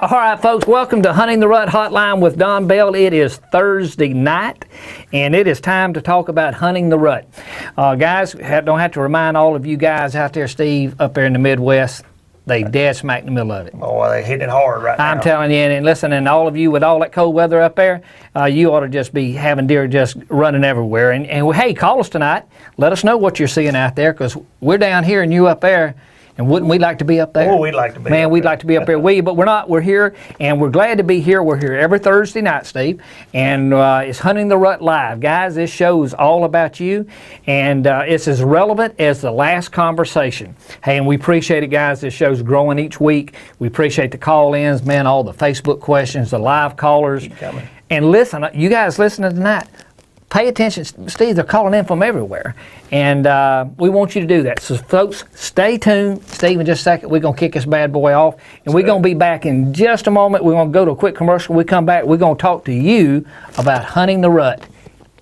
All right, folks, welcome to Hunting the Rut Hotline with Don Bell. It is Thursday night, and it is time to talk about hunting the rut. Guys, don't have to remind all of you guys out there, Steve, up there in the Midwest, they dead smack in the middle of it. Oh, they hitting it hard right now. I'm telling you, and listen, and all of you with all that cold weather up there, you ought to just be having deer just running everywhere. And hey, call us tonight. Let us know what you're seeing out there, because we're down here and you up there. And wouldn't we like to be up there? Oh, we'd like to be Man, up we'd there. like to be up there. But we're not. We're here, and we're glad to be here. We're here every Thursday night, Steve. And it's Hunting the Rut Live. Guys, this show is all about you, and it's as relevant as the last conversation. Hey, and we appreciate it, guys. This show's growing each week. We appreciate the call-ins, man, all the Facebook questions, the live callers. Keep coming. And listen, you guys listening tonight, pay attention. Steve, they're calling in from everywhere. And we want you to do that. So, folks, stay tuned. Steve, in just a second, we're going to kick this bad boy off. And we're going to be back in just a moment. We're going to go to a quick commercial. When we come back, we're going to talk to you about hunting the rut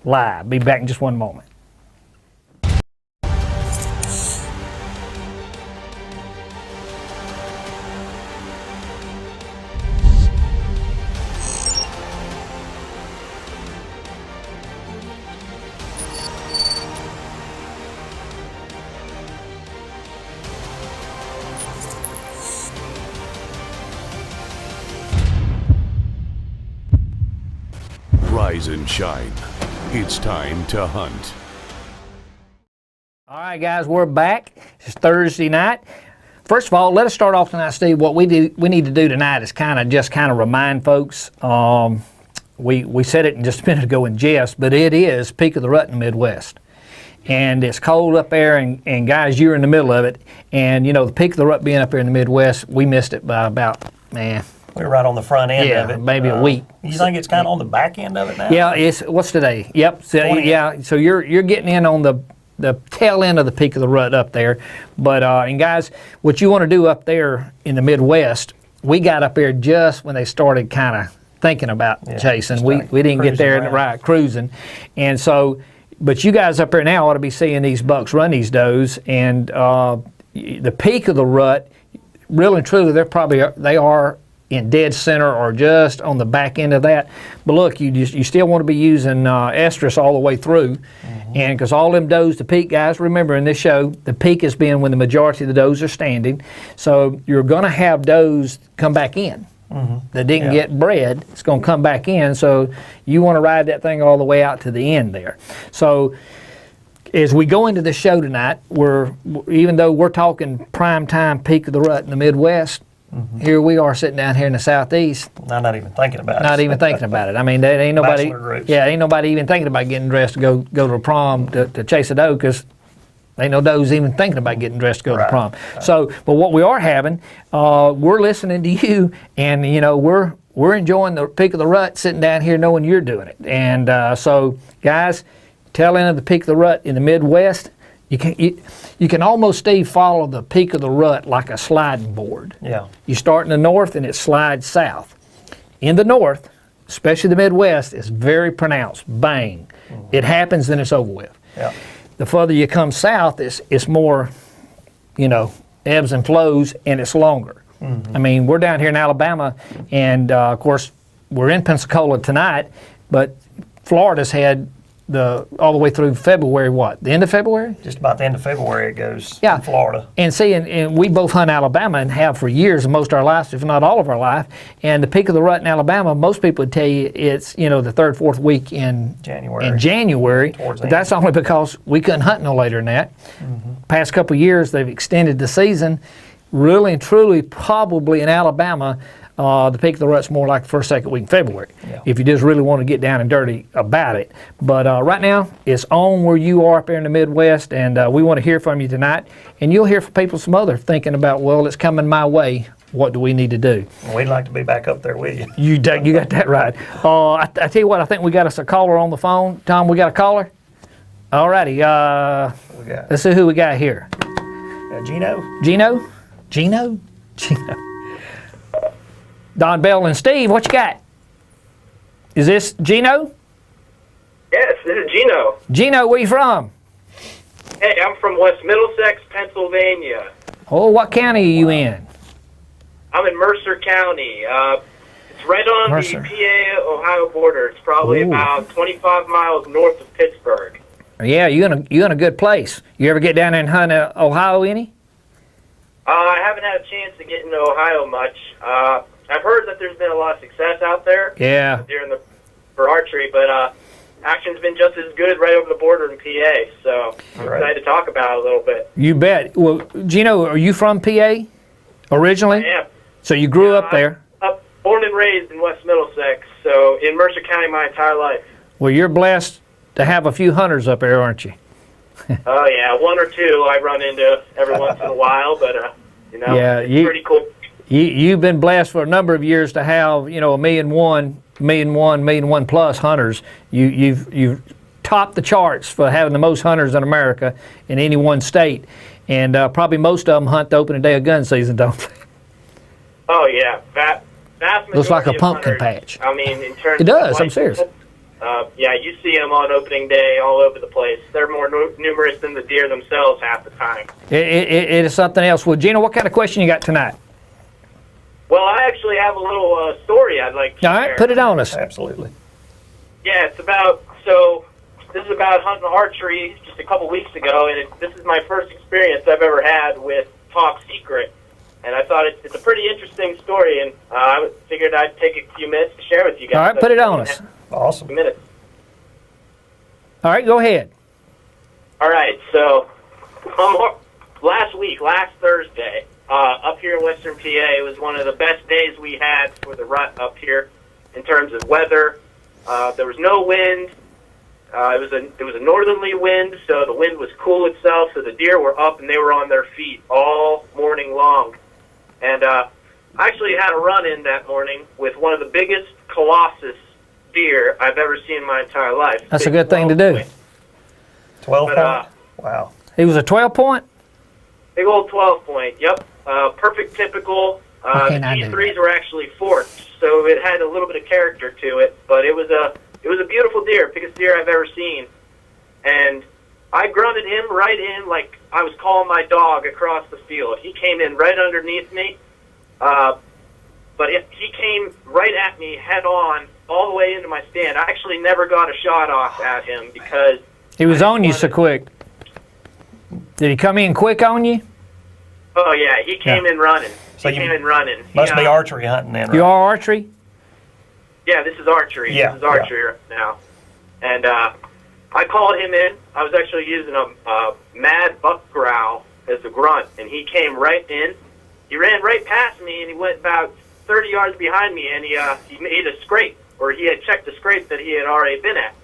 live. Be back in just one moment. Rise and shine. It's time to hunt. All right, guys, we're back. It's Thursday night. First of all, let us start off tonight, Steve. What we need to do tonight is kind of remind folks. We said it just a minute ago in jest, but it is peak of the rut in the Midwest. And it's cold up there, and guys, you're in the middle of it. And, you know, the peak of the rut being up there in the Midwest, we missed it by about, We're right on the front end of it. Maybe a week. You think it's kind of on the back end of it now? Yeah, what's today? Yep. So, 20th. yeah. So you're getting in on the tail end of the peak of the rut up there. But and guys, what you want to do up there in the Midwest, we got up there just when they started kind of thinking about chasing. We didn't get there right cruising, and so. But you guys up there now ought to be seeing these bucks run these does, and the peak of the rut, really and truly, they are in dead center or just on the back end of that. But look, you still want to be using estrus all the way through, and because all them does, the peak, guys, remember in this show, the peak is being when the majority of the does are standing. So you're going to have does come back in. That didn't get bred, it's going to come back in, so you want to ride that thing all the way out to the end there. So as we go into the show tonight, even though we're talking prime time peak of the rut in the Midwest, here we are sitting down here in the Southeast. Not even thinking about it. Not even thinking about it. I mean, there ain't nobody. Bachelor groups. Yeah, ain't nobody even thinking about getting dressed to go to a prom to chase a doe, because ain't no does even thinking about getting dressed to go to the prom. Right. So, but what we are having, we're listening to you, and you know we're enjoying the peak of the rut, sitting down here knowing you're doing it. And so, guys, tail end of the peak of the rut in the Midwest, you can almost, Steve, follow the peak of the rut like a sliding board. Yeah. You start in the north and it slides south. In the north, especially the Midwest, it's very pronounced. Bang. It happens, then it's over with. Yeah. The further you come south, it's more, ebbs and flows, and it's longer. I mean, we're down here in Alabama, and of course, we're in Pensacola tonight, but Florida's had all the way through February, the end of February? Just about the end of February it goes in Florida. And see, and we both hunt Alabama and have for years, most of our lives, if not all of our life. And the peak of the rut in Alabama, most people would tell you it's, the third, fourth week in January. But that's only because we couldn't hunt no later than that. Past couple of years, they've extended the season. Really and truly, probably in Alabama, the peak of the rut's more like the first, second week in February, if you just really want to get down and dirty about it. But right now, it's on where you are up there in the Midwest, and we want to hear from you tonight. And you'll hear from people, some other thinking about, well, it's coming my way. What do we need to do? We'd like to be back up there with you. You got that right. I tell you what, I think we got us a caller on the phone. Tom, we got a caller? All righty. Let's see who we got here. Gino? Don Bell and Steve, what you got? Is this Gino? Yes, this is Gino. Gino, where you from? Hey, I'm from West Middlesex, Pennsylvania. Oh, what county are you in? I'm in Mercer County. It's right on Mercer. the PA-Ohio border. It's probably Ooh. about 25 miles north of Pittsburgh. Yeah, you in a good place. You ever get down there and hunt Ohio any? I haven't had a chance to get into Ohio much. I've heard that there's been a lot of success out there. Yeah. For archery, but action's been just as good right over the border in PA. So I'm excited to talk about it a little bit. You bet. Well, Gino, are you from PA originally? I am. So you grew up there. Born and raised in West Middlesex, so in Mercer County my entire life. Well, you're blessed to have a few hunters up there, aren't you? Oh yeah, one or two I run into every once in a while, but Yeah, it's pretty cool. You've been blessed for a number of years to have, a million one plus hunters. You've topped the charts for having the most hunters in America in any one state, and probably most of them hunt the opening day of gun season, don't they? Oh yeah, vast majority Looks like a of pumpkin hunters, patch. I mean, in terms It does. of I'm serious. Yeah, you see them on opening day all over the place. They're more numerous than the deer themselves half the time. It is something else. Well, Gina, what kind of question you got tonight? Well, I actually have a little story I'd like to All share. right, put it on us. Absolutely. Yeah, this is about hunting archery just a couple weeks ago, and this is my first experience I've ever had with Top Secret. And I thought it's a pretty interesting story, and I figured I'd take a few minutes to share with you guys. All right, put it on us. Awesome. Minutes. All right, go ahead. All right, so last Thursday, up here in Western PA, it was one of the best days we had for the rut up here in terms of weather. There was no wind. It was a northerly wind, so the wind was cool itself, so the deer were up and they were on their feet all morning long. And I actually had a run-in that morning with one of the biggest colossus deer I've ever seen in my entire life. That's a good thing to do. 12 But, point? Wow. He was a 12-point? Big old 12-point, yep. Perfect typical. How The can I do T3s were actually forked, so it had a little bit of character to it, but it was a beautiful deer, biggest deer I've ever seen. And I grunted him right in like I was calling my dog across the field. He came in right underneath me, but he came right at me head on all the way into my stand. I actually never got a shot off at him because He was on you so quick. Did he come in quick on you? Oh yeah, he came in running. So He you came in running. Must He, be archery hunting then, right? You are archery? Yeah, this is archery. Yeah, This is archery right now. And I called him in. I was actually using a mad buck growl as a grunt, and he came right in. He ran right past me, and he went about 30 yards behind me, and he made a scrape, or he had checked the scrape that he had already been at.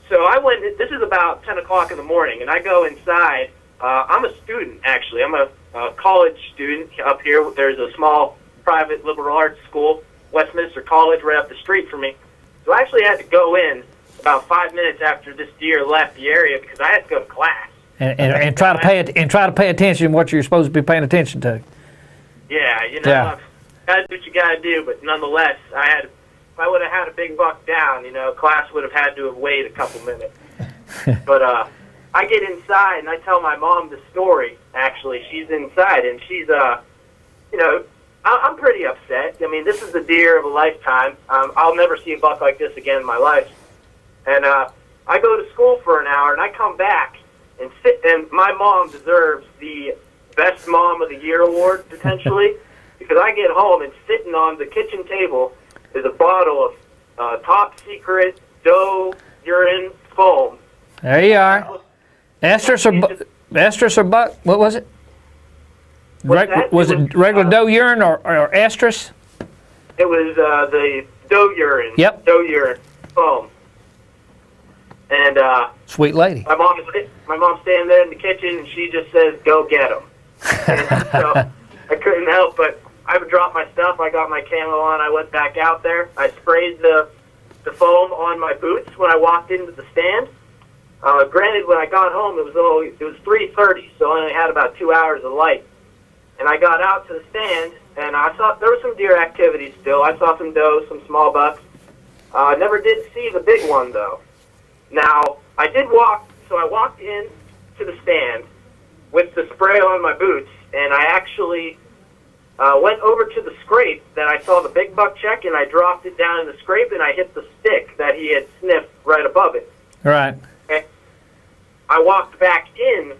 So I went, this is about 10 o'clock in the morning, and I go inside. I'm a student, actually. I'm a college student up here. There's a small private liberal arts school, Westminster College, right up the street from me. So I actually had to go in about 5 minutes after this deer left the area because I had to go to class. And try to pay attention to what you're supposed to be paying attention to. Yeah, Yeah. gotta do what you gotta do, but nonetheless, if I would have had a big buck down, class would have had to have waited a couple minutes. But I get inside and I tell my mom the story. Actually, she's inside and she's I'm pretty upset. I mean, this is the deer of a lifetime. I'll never see a buck like this again in my life. And I go to school for an hour and I come back and and my mom deserves the Best Mom of the Year award, potentially, because I get home and sitting on the kitchen table is a bottle of Top Secret doe urine foam. There you are. Estrus or buck? What was it? Was it regular doe urine or estrus? It was the doe urine. Yep. Doe urine foam. And Sweet lady. my mom's standing there in the kitchen, and she just says, "Go get him." And so I couldn't help but I would drop my stuff. I got my camo on. I went back out there. I sprayed the foam on my boots when I walked into the stand. Granted, when I got home, it was 3:30, so I only had about 2 hours of light. And I got out to the stand, and I saw there was some deer activity still. I saw some does, some small bucks. I never did see the big one, though. Now, I walked in to the stand with the spray on my boots, and I actually went over to the scrape that I saw the big buck check, and I dropped it down in the scrape, and I hit the stick that he had sniffed right above it. Right. And I walked back in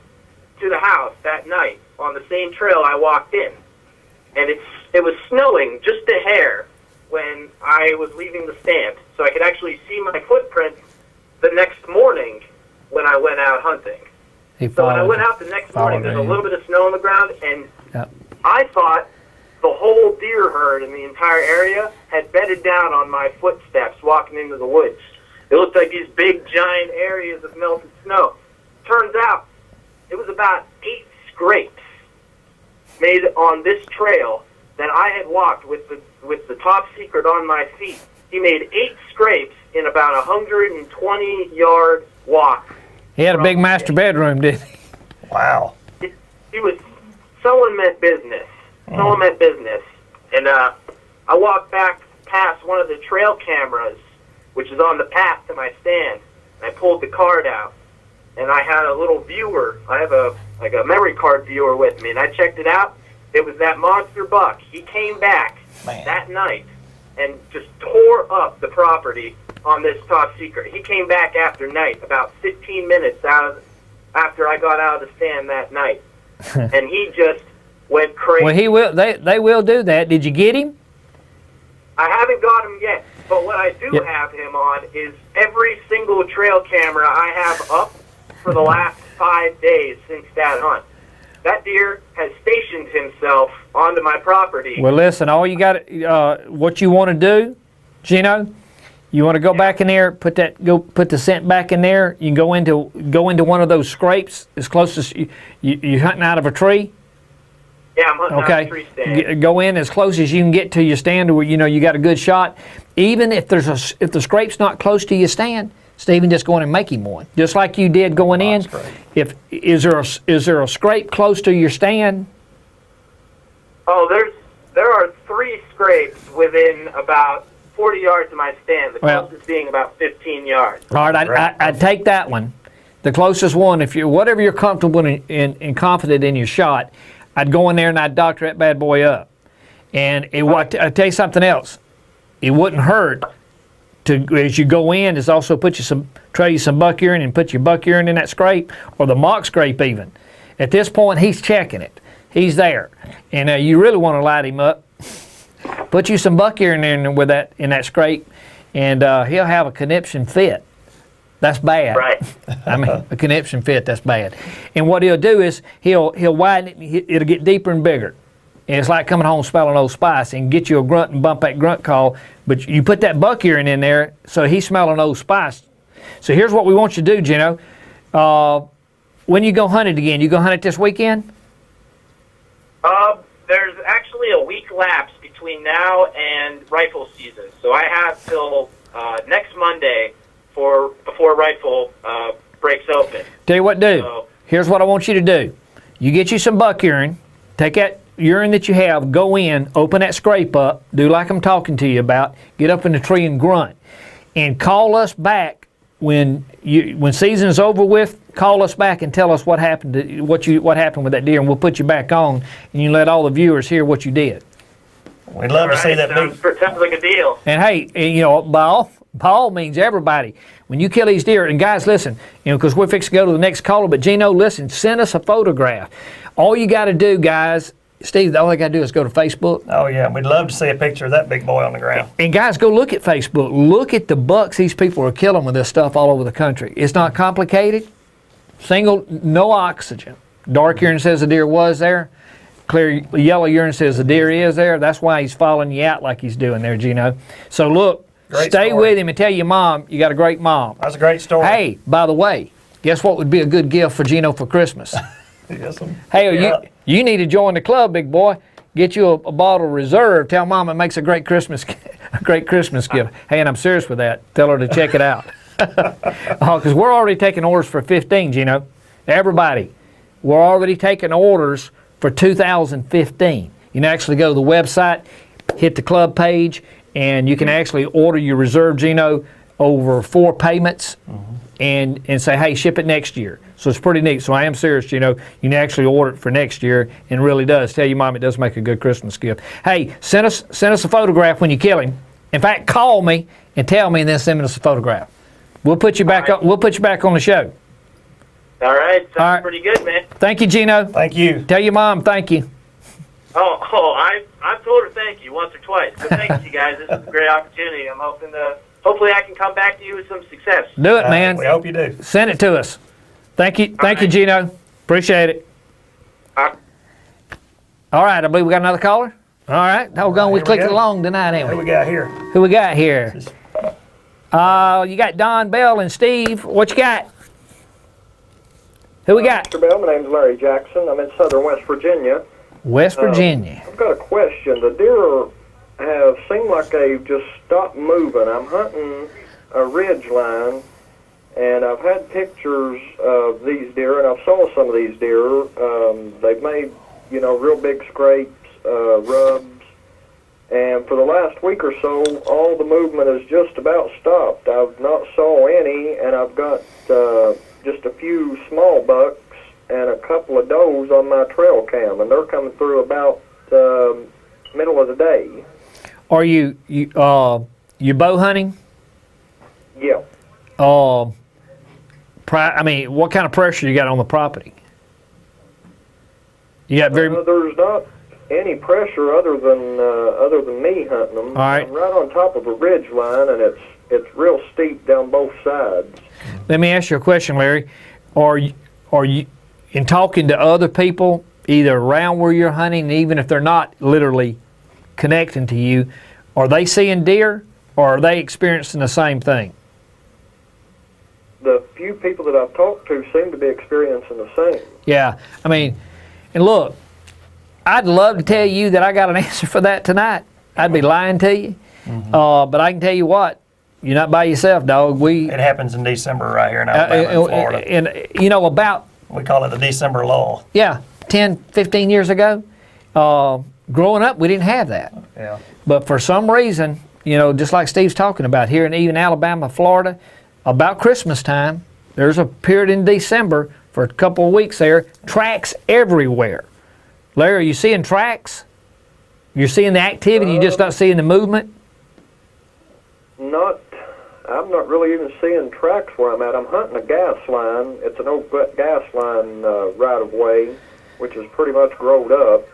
to the house that night on the same trail I walked in, and it was snowing just a hair when I was leaving the stand, so I could actually see my footprints the next morning when I went out hunting. So when I went out the next morning, there's a little bit of snow on the ground, and I thought the whole deer herd in the entire area had bedded down on my footsteps walking into the woods. It looked like these big, giant areas of melted snow. Turns out it was about 8 scrapes made on this trail that I had walked with the top secret on my feet. He made 8 scrapes in about a 120-yard walk. He had a big master bedroom, didn't he? Wow. He was, someone meant business. Someone meant business. And I walked back past one of the trail cameras, which is on the path to my stand. And I pulled the card out, and I had a little viewer. I have a memory card viewer with me, and I checked it out. It was that monster buck. He came back that night and just tore up the property on this top secret. He came back after night, about 15 minutes after I got out of the stand that night, and he just went crazy. Well, he will. They will do that. Did you get him? I haven't got him yet, but what I do have him on is every single trail camera I have up for the last 5 days since that hunt. That deer has stationed himself onto my property. Well, listen, all you got, what you want to do, Gino, you want to go back in there, put the scent back in there. You can go into one of those scrapes as close as you hunting out of a tree. Yeah, I'm hunting out of a tree stand. Go in as close as you can get to your stand, where you got a good shot. Even if the scrape's not close to your stand, Stephen, just go in and make him one, just like you did going in. Is there a scrape close to your stand? Oh, there are 3 scrapes within about 40 yards of my stand. The closest being about 15 yards. All right, I'd take that one, the closest one. If whatever you're comfortable and confident in your shot, I'd go in there and I'd doctor that bad boy up. And I'd tell you something else. It wouldn't hurt to, as you go in, is also try you some buck urine and put your buck urine in that scrape, or the mock scrape even. At this point, he's checking it. He's there, and you really want to light him up. Put you some buck urine in that scrape, and he'll have a conniption fit. That's bad. Right. I mean, a conniption fit. That's bad. And what he'll do is he'll widen it. And it'll get deeper and bigger. And it's like coming home smelling Old Spice, and get you a grunt and bump that grunt call. But you put that buck urine in there, so he's smelling Old Spice. So here's what we want you to do, Gino. When you go hunt it again, you go hunt it this weekend? There's actually a week lapse between now and rifle season. So I have till next Monday before rifle breaks open. Tell you what to do. Here's what I want you to do. You get you some buck urine, take that urine that you have, go in, open that scrape up, do like I'm talking to you about, get up in the tree and grunt, and call us back when season is over with. Call us back and tell us what happened what happened with that deer, and we'll put you back on, and you let all the viewers hear what you did. We'd love to see that big. Sounds like a deal. And hey, by all means, everybody, when you kill these deer, and guys, listen, because we're fixing to go to the next caller, but Gino, listen, send us a photograph. All you got to do, guys, Steve, all I got to do is go to Facebook. Oh, yeah. We'd love to see a picture of that big boy on the ground. And guys, go look at Facebook. Look at the bucks these people are killing with this stuff all over the country. It's not complicated. No oxygen. Dark urine says the deer was there. Clear yellow urine says the deer is there. That's why he's following you out like he's doing there, Gino. So look, stay with him and tell your mom you got a great mom. That's a great story. Hey, by the way, guess what would be a good gift for Gino for Christmas? Yes, hey, you need to join the club, big boy. Get you a bottle reserve. Tell mom it makes a great Christmas gift. Hey, and I'm serious with that. Tell her to check it out. Because we're already taking orders for 15, Gino. Everybody, we're already taking orders for 2015. You can actually go to the website, hit the club page, and you can actually order your reserve, Gino. over 4 payments and say, hey, ship it next year. So it's pretty neat. So I am serious, you can actually order it for next year, and it really does. Tell your mom it does make a good Christmas gift. Hey, send us a photograph when you kill him. In fact, call me and tell me, and then send us a photograph. We'll put you back up. We'll put you back on the show. All right. Sounds All right. pretty good, man. Thank you, Gino. Thank you. Tell your mom thank you. I've told her thank you once or twice. But thanks, you guys. This is a great opportunity. I'm hopefully I can come back to you with some success. Do it, man. We hope you do. Send it to us. Thank you, right. Gino. Appreciate it. All right, I believe we got another caller. All right, doggone, we here we clicked go. along tonight, ain't Who we? we got here? Who we got here? You got Don Bell and Steve. What you got? Who we got? Mr. Bell, my name's Larry Jackson. I'm in southern West Virginia. West Virginia. I've got a question. The deer have seemed like they've just stopped moving. I'm hunting a ridge line, and I've had pictures of these deer, and I've saw some of these deer. They've made, real big scrapes, rubs, and for the last week or so, all the movement has just about stopped. I've not saw any, and I've got just a few small bucks and a couple of does on my trail cam, and they're coming through about middle of the day. Are you bow hunting? Yeah. What kind of pressure you got on the property? You got very. There's not any pressure other than me hunting them. All right. I'm right on top of a ridge line, and it's real steep down both sides. Let me ask you a question, Larry. Are you in talking to other people, either around where you're hunting, even if they're not literally connecting to you, are they seeing deer, or are they experiencing the same thing? The few people that I've talked to seem to be experiencing the same. Yeah, and look, I'd love to tell you that I got an answer for that tonight. I'd be lying to you. But I can tell you what, you're not by yourself, dog. It happens in December right here in Alabama and Florida. And about, We call it the December lull. 10, 15 years ago, growing up, we didn't have that. Yeah. But for some reason, just like Steve's talking about here in even Alabama, Florida, about Christmas time, there's a period in December for a couple of weeks there, tracks everywhere. Larry, are you seeing tracks? You're seeing the activity, you're just not seeing the movement? I'm not really even seeing tracks where I'm at. I'm hunting a gas line. It's an old gas line right of way, which is pretty much growed up.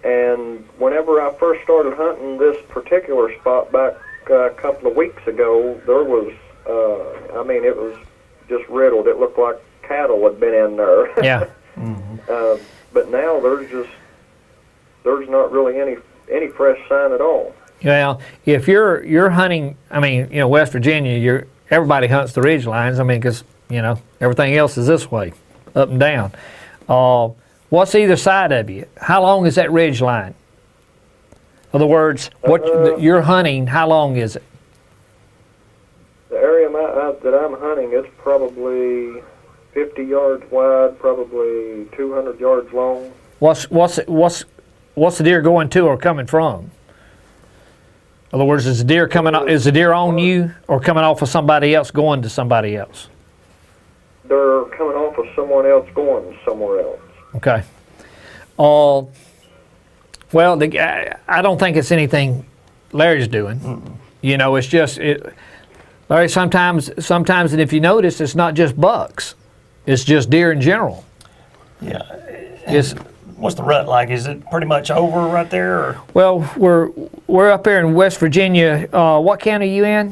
And whenever I first started hunting this particular spot back a couple of weeks ago, there was, it was just riddled. It looked like cattle had been in there. Yeah. But now there's not really any fresh sign at all. Well, if you're hunting, West Virginia, everybody hunts the ridge lines. Because everything else is this way, up and down. What's either side of you? How long is that ridge line? In other words, what you're hunting, how long is it? The area that I'm hunting, it's probably 50 yards wide, probably 200 yards long. What's the deer going to or coming from? In other words, is the deer on you or coming off of somebody else going to somebody else? They're coming off of someone else going somewhere else. Okay. Well, I don't think it's anything Larry's doing. It's just Larry. Sometimes, and if you notice, it's not just bucks; it's just deer in general. Yeah. It's What's the rut like? Is it pretty much over right there? Or? well, we're up there in West Virginia. What county are you in?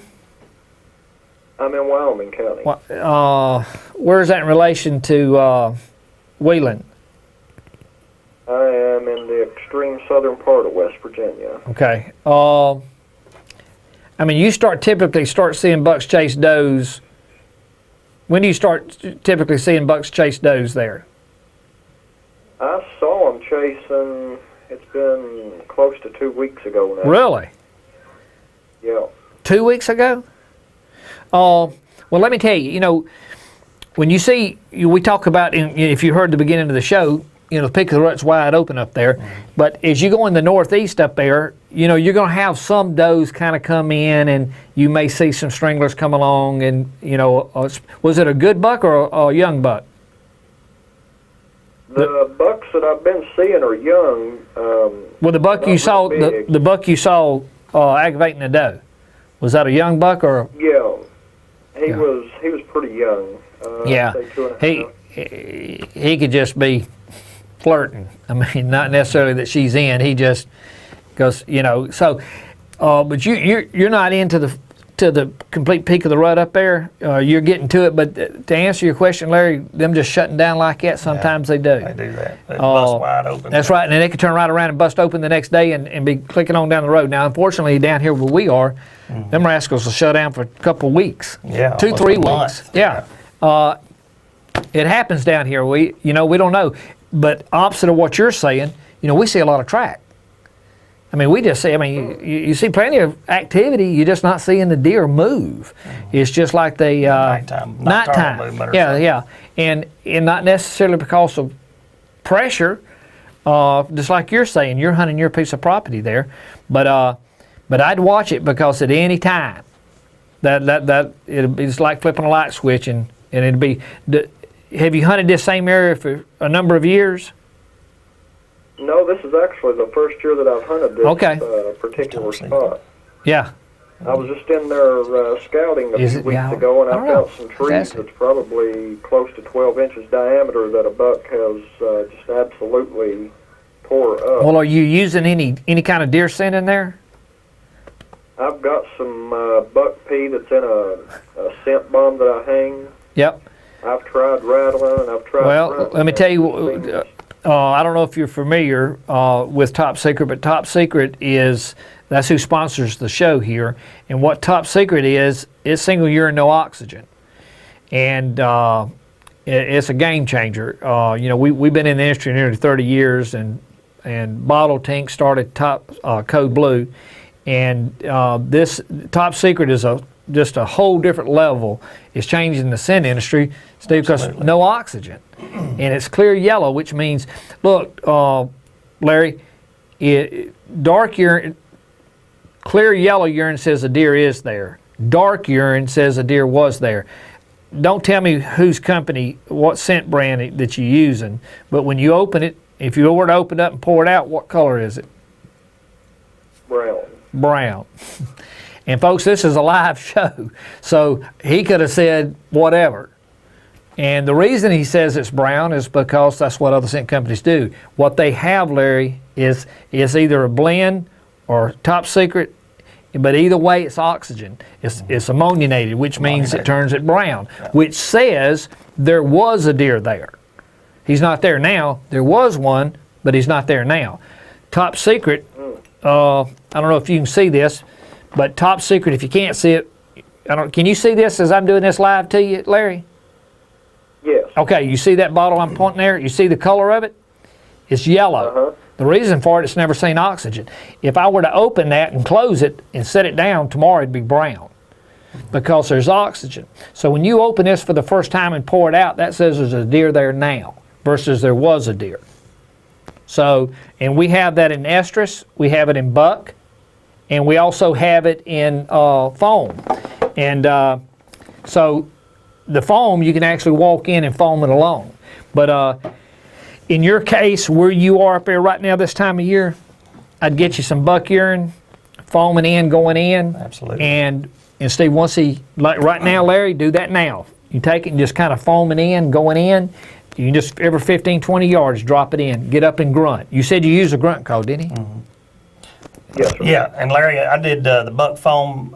I'm in Wyoming County. Where is that in relation to Wheeling? I am in the extreme southern part of West Virginia. Okay. You typically start seeing bucks chase does. When do you start typically seeing bucks chase does there? I saw them chasing, it's been close to 2 weeks ago now. Really? Yeah. 2 weeks ago? Well, let me tell you, when you see, we talk about, if you heard the beginning of the show, the peak of the rut's wide open up there. But as you go in the northeast up there, you're going to have some does kind of come in, and you may see some stringlers come along. And was it a good buck or a young buck? The bucks that I've been seeing are young. Well, the buck you saw, the buck you saw aggravating the doe, was that a young buck or? Yeah, he Yeah. was pretty young. Yeah, I'd say 2.5. he could just be flirting. I mean, not necessarily that she's in. He just goes, So, but you're not into the complete peak of the rut up there. You're getting to it, but to answer your question, Larry, them just shutting down like that, sometimes they do. They do that. They bust wide open. That's right, and then they could turn right around and bust open the next day and be clicking on down the road. Now, unfortunately, down here where we are, them rascals will shut down for a couple of weeks. Yeah, 2-3 almost a month. weeks. Yeah. It happens down here. We don't know. But opposite of what you're saying, we see a lot of track. I mean, you see plenty of activity. You're just not seeing the deer move. It's just like the Nighttime movement or Yeah. And not necessarily because of pressure. Just like you're saying, you're hunting your piece of property there. But I'd watch it because at any time, it's like flipping a light switch, and it'd be. Have you hunted this same area for a number of years? No, this is actually the first year that I've hunted this particular spot. Yeah. I was just in there scouting a few weeks ago, and I've got some trees that's probably close to 12 inches diameter that a buck has just absolutely tore up. Well, are you using any kind of deer scent in there? I've got some buck pea that's in a scent bomb that I hang. Yep. I've tried rattling, and I've tried. Well, let me tell you, I don't know if you're familiar with Top Secret, but Top Secret that's who sponsors the show here. And what Top Secret is single urine, no oxygen. And it's a game changer. We've been in the industry nearly 30 years, and Bottle Tank started Top Code Blue. And this Top Secret is just a whole different level. It's changing the scent industry, Steve, because no oxygen. And it's clear yellow, which means, look, Larry, dark urine, clear yellow urine says a deer is there. Dark urine says a deer was there. Don't tell me whose company, what scent brand that you're using, but when you open it, if you were to open it up and pour it out, what color is it? Brown. And folks, this is a live show, so he could have said whatever. And the reason he says it's brown is because that's what other scent companies do. What they have, Larry, is either a blend or Top Secret, but either way, it's oxygen. It's ammoniated, which means it turns it brown, which says there was a deer there. He's not there now. There was one, but he's not there now. Top Secret, I don't know if you can see this, but Top Secret, if you can't see it, can you see this as I'm doing this live to you, Larry? Yes. Okay, you see that bottle I'm pointing there? You see the color of it? It's yellow. Uh-huh. The reason for it's never seen oxygen. If I were to open that and close it and set it down, tomorrow it'd be brown because there's oxygen. So when you open this for the first time and pour it out, that says there's a deer there now versus there was a deer. So, and we have that in estrus, we have it in buck, and we also have it in foam. And so the foam, you can actually walk in and foam it along. But in your case, where you are up there right now this time of year, I'd get you some buck urine, foaming in, going in. Absolutely. And Steve, once like right now, Larry, do that now. You take it and just kind of foaming in, going in. You can just, every 15, 20 yards, drop it in. Get up and grunt. You said you used a grunt code, didn't he? Mm-hmm. Yes, sir. Yeah, and Larry, I did the buck foam,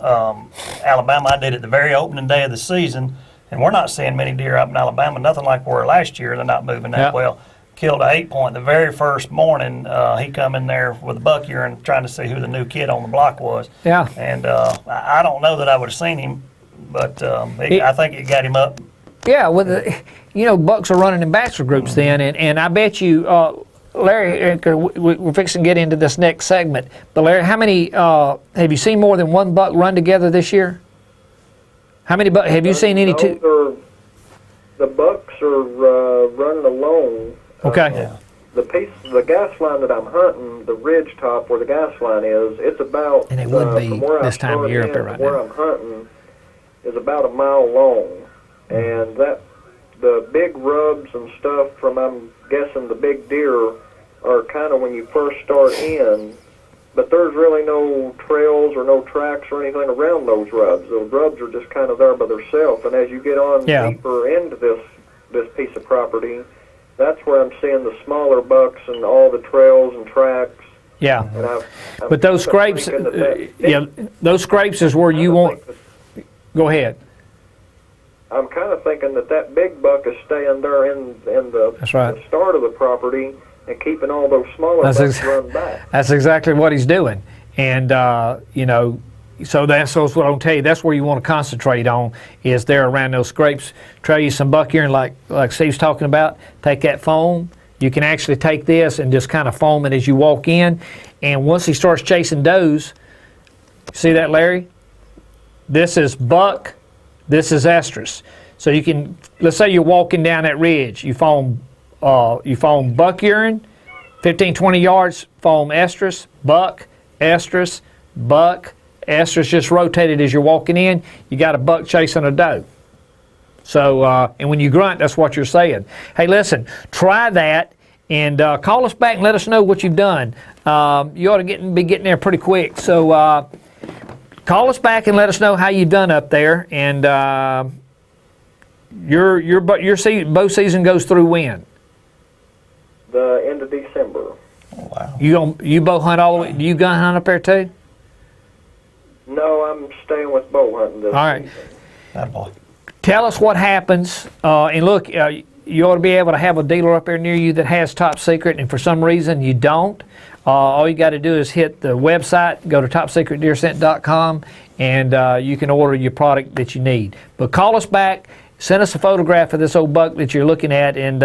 Alabama. I did it the very opening day of the season, and we're not seeing many deer up in Alabama. Nothing like we were last year. They're not moving that well. Killed an 8-point the very first morning. He come in there with a buck urine, trying to see who the new kid on the block was. Yeah. And I don't know that I would have seen him, but I think it got him up. Yeah, bucks are running in bachelor groups then, and I bet you, Larry, we're fixing to get into this next segment, but Larry, how many, have you seen more than one buck run together this year? How many bucks, have you seen any two? The bucks are running alone. Okay. Yeah. the gas line that I'm hunting, the ridge top where the gas line is, it's about, And it would be from where this time of year up there right where now. I'm hunting is about a mile long. And the big rubs and stuff from, I'm guessing, the big deer are kind of when you first start in, but there's really no trails or no tracks or anything around those rubs. Those rubs are just kind of there by themselves. And as you get on deeper into this piece of property, that's where I'm seeing the smaller bucks and all the trails and tracks. Yeah. And I'm But those kinda scrapes, thinking those scrapes is where you want. Go ahead. I'm kind of thinking that big buck is staying there in the, That's right. the start of the property and keeping all those smaller bucks run back. That's exactly what he's doing. And, so that's what I'll tell you. That's where you want to concentrate on, is there around those scrapes. Try you some buck earring like Steve's talking about. Take that foam. You can actually take this and just kind of foam it as you walk in. And once he starts chasing does, see that, Larry? This is buck. This is estrus. So you can, let's say you're walking down that ridge. You foam buck urine, 15, 20 yards, foam estrus, buck, estrus, buck, estrus, just rotated as you're walking in. You got a buck chasing a doe. So, and when you grunt, that's what you're saying. Hey, listen, try that and call us back and let us know what you've done. You ought to be getting there pretty quick. So call us back and let us know how you've done up there. And your bow season goes through when? The end of December. Oh, wow. You bow hunt all the way? Do you gun hunt up there too? No, I'm staying with bow hunting this All right. season. That boy. Tell us what happens. And look, you ought to be able to have a dealer up there near you that has top secret, and for some reason you don't. All you got to do is hit the website, go to topsecretdeerscent.com, and you can order your product that you need. But call us back, send us a photograph of this old buck that you're looking at, and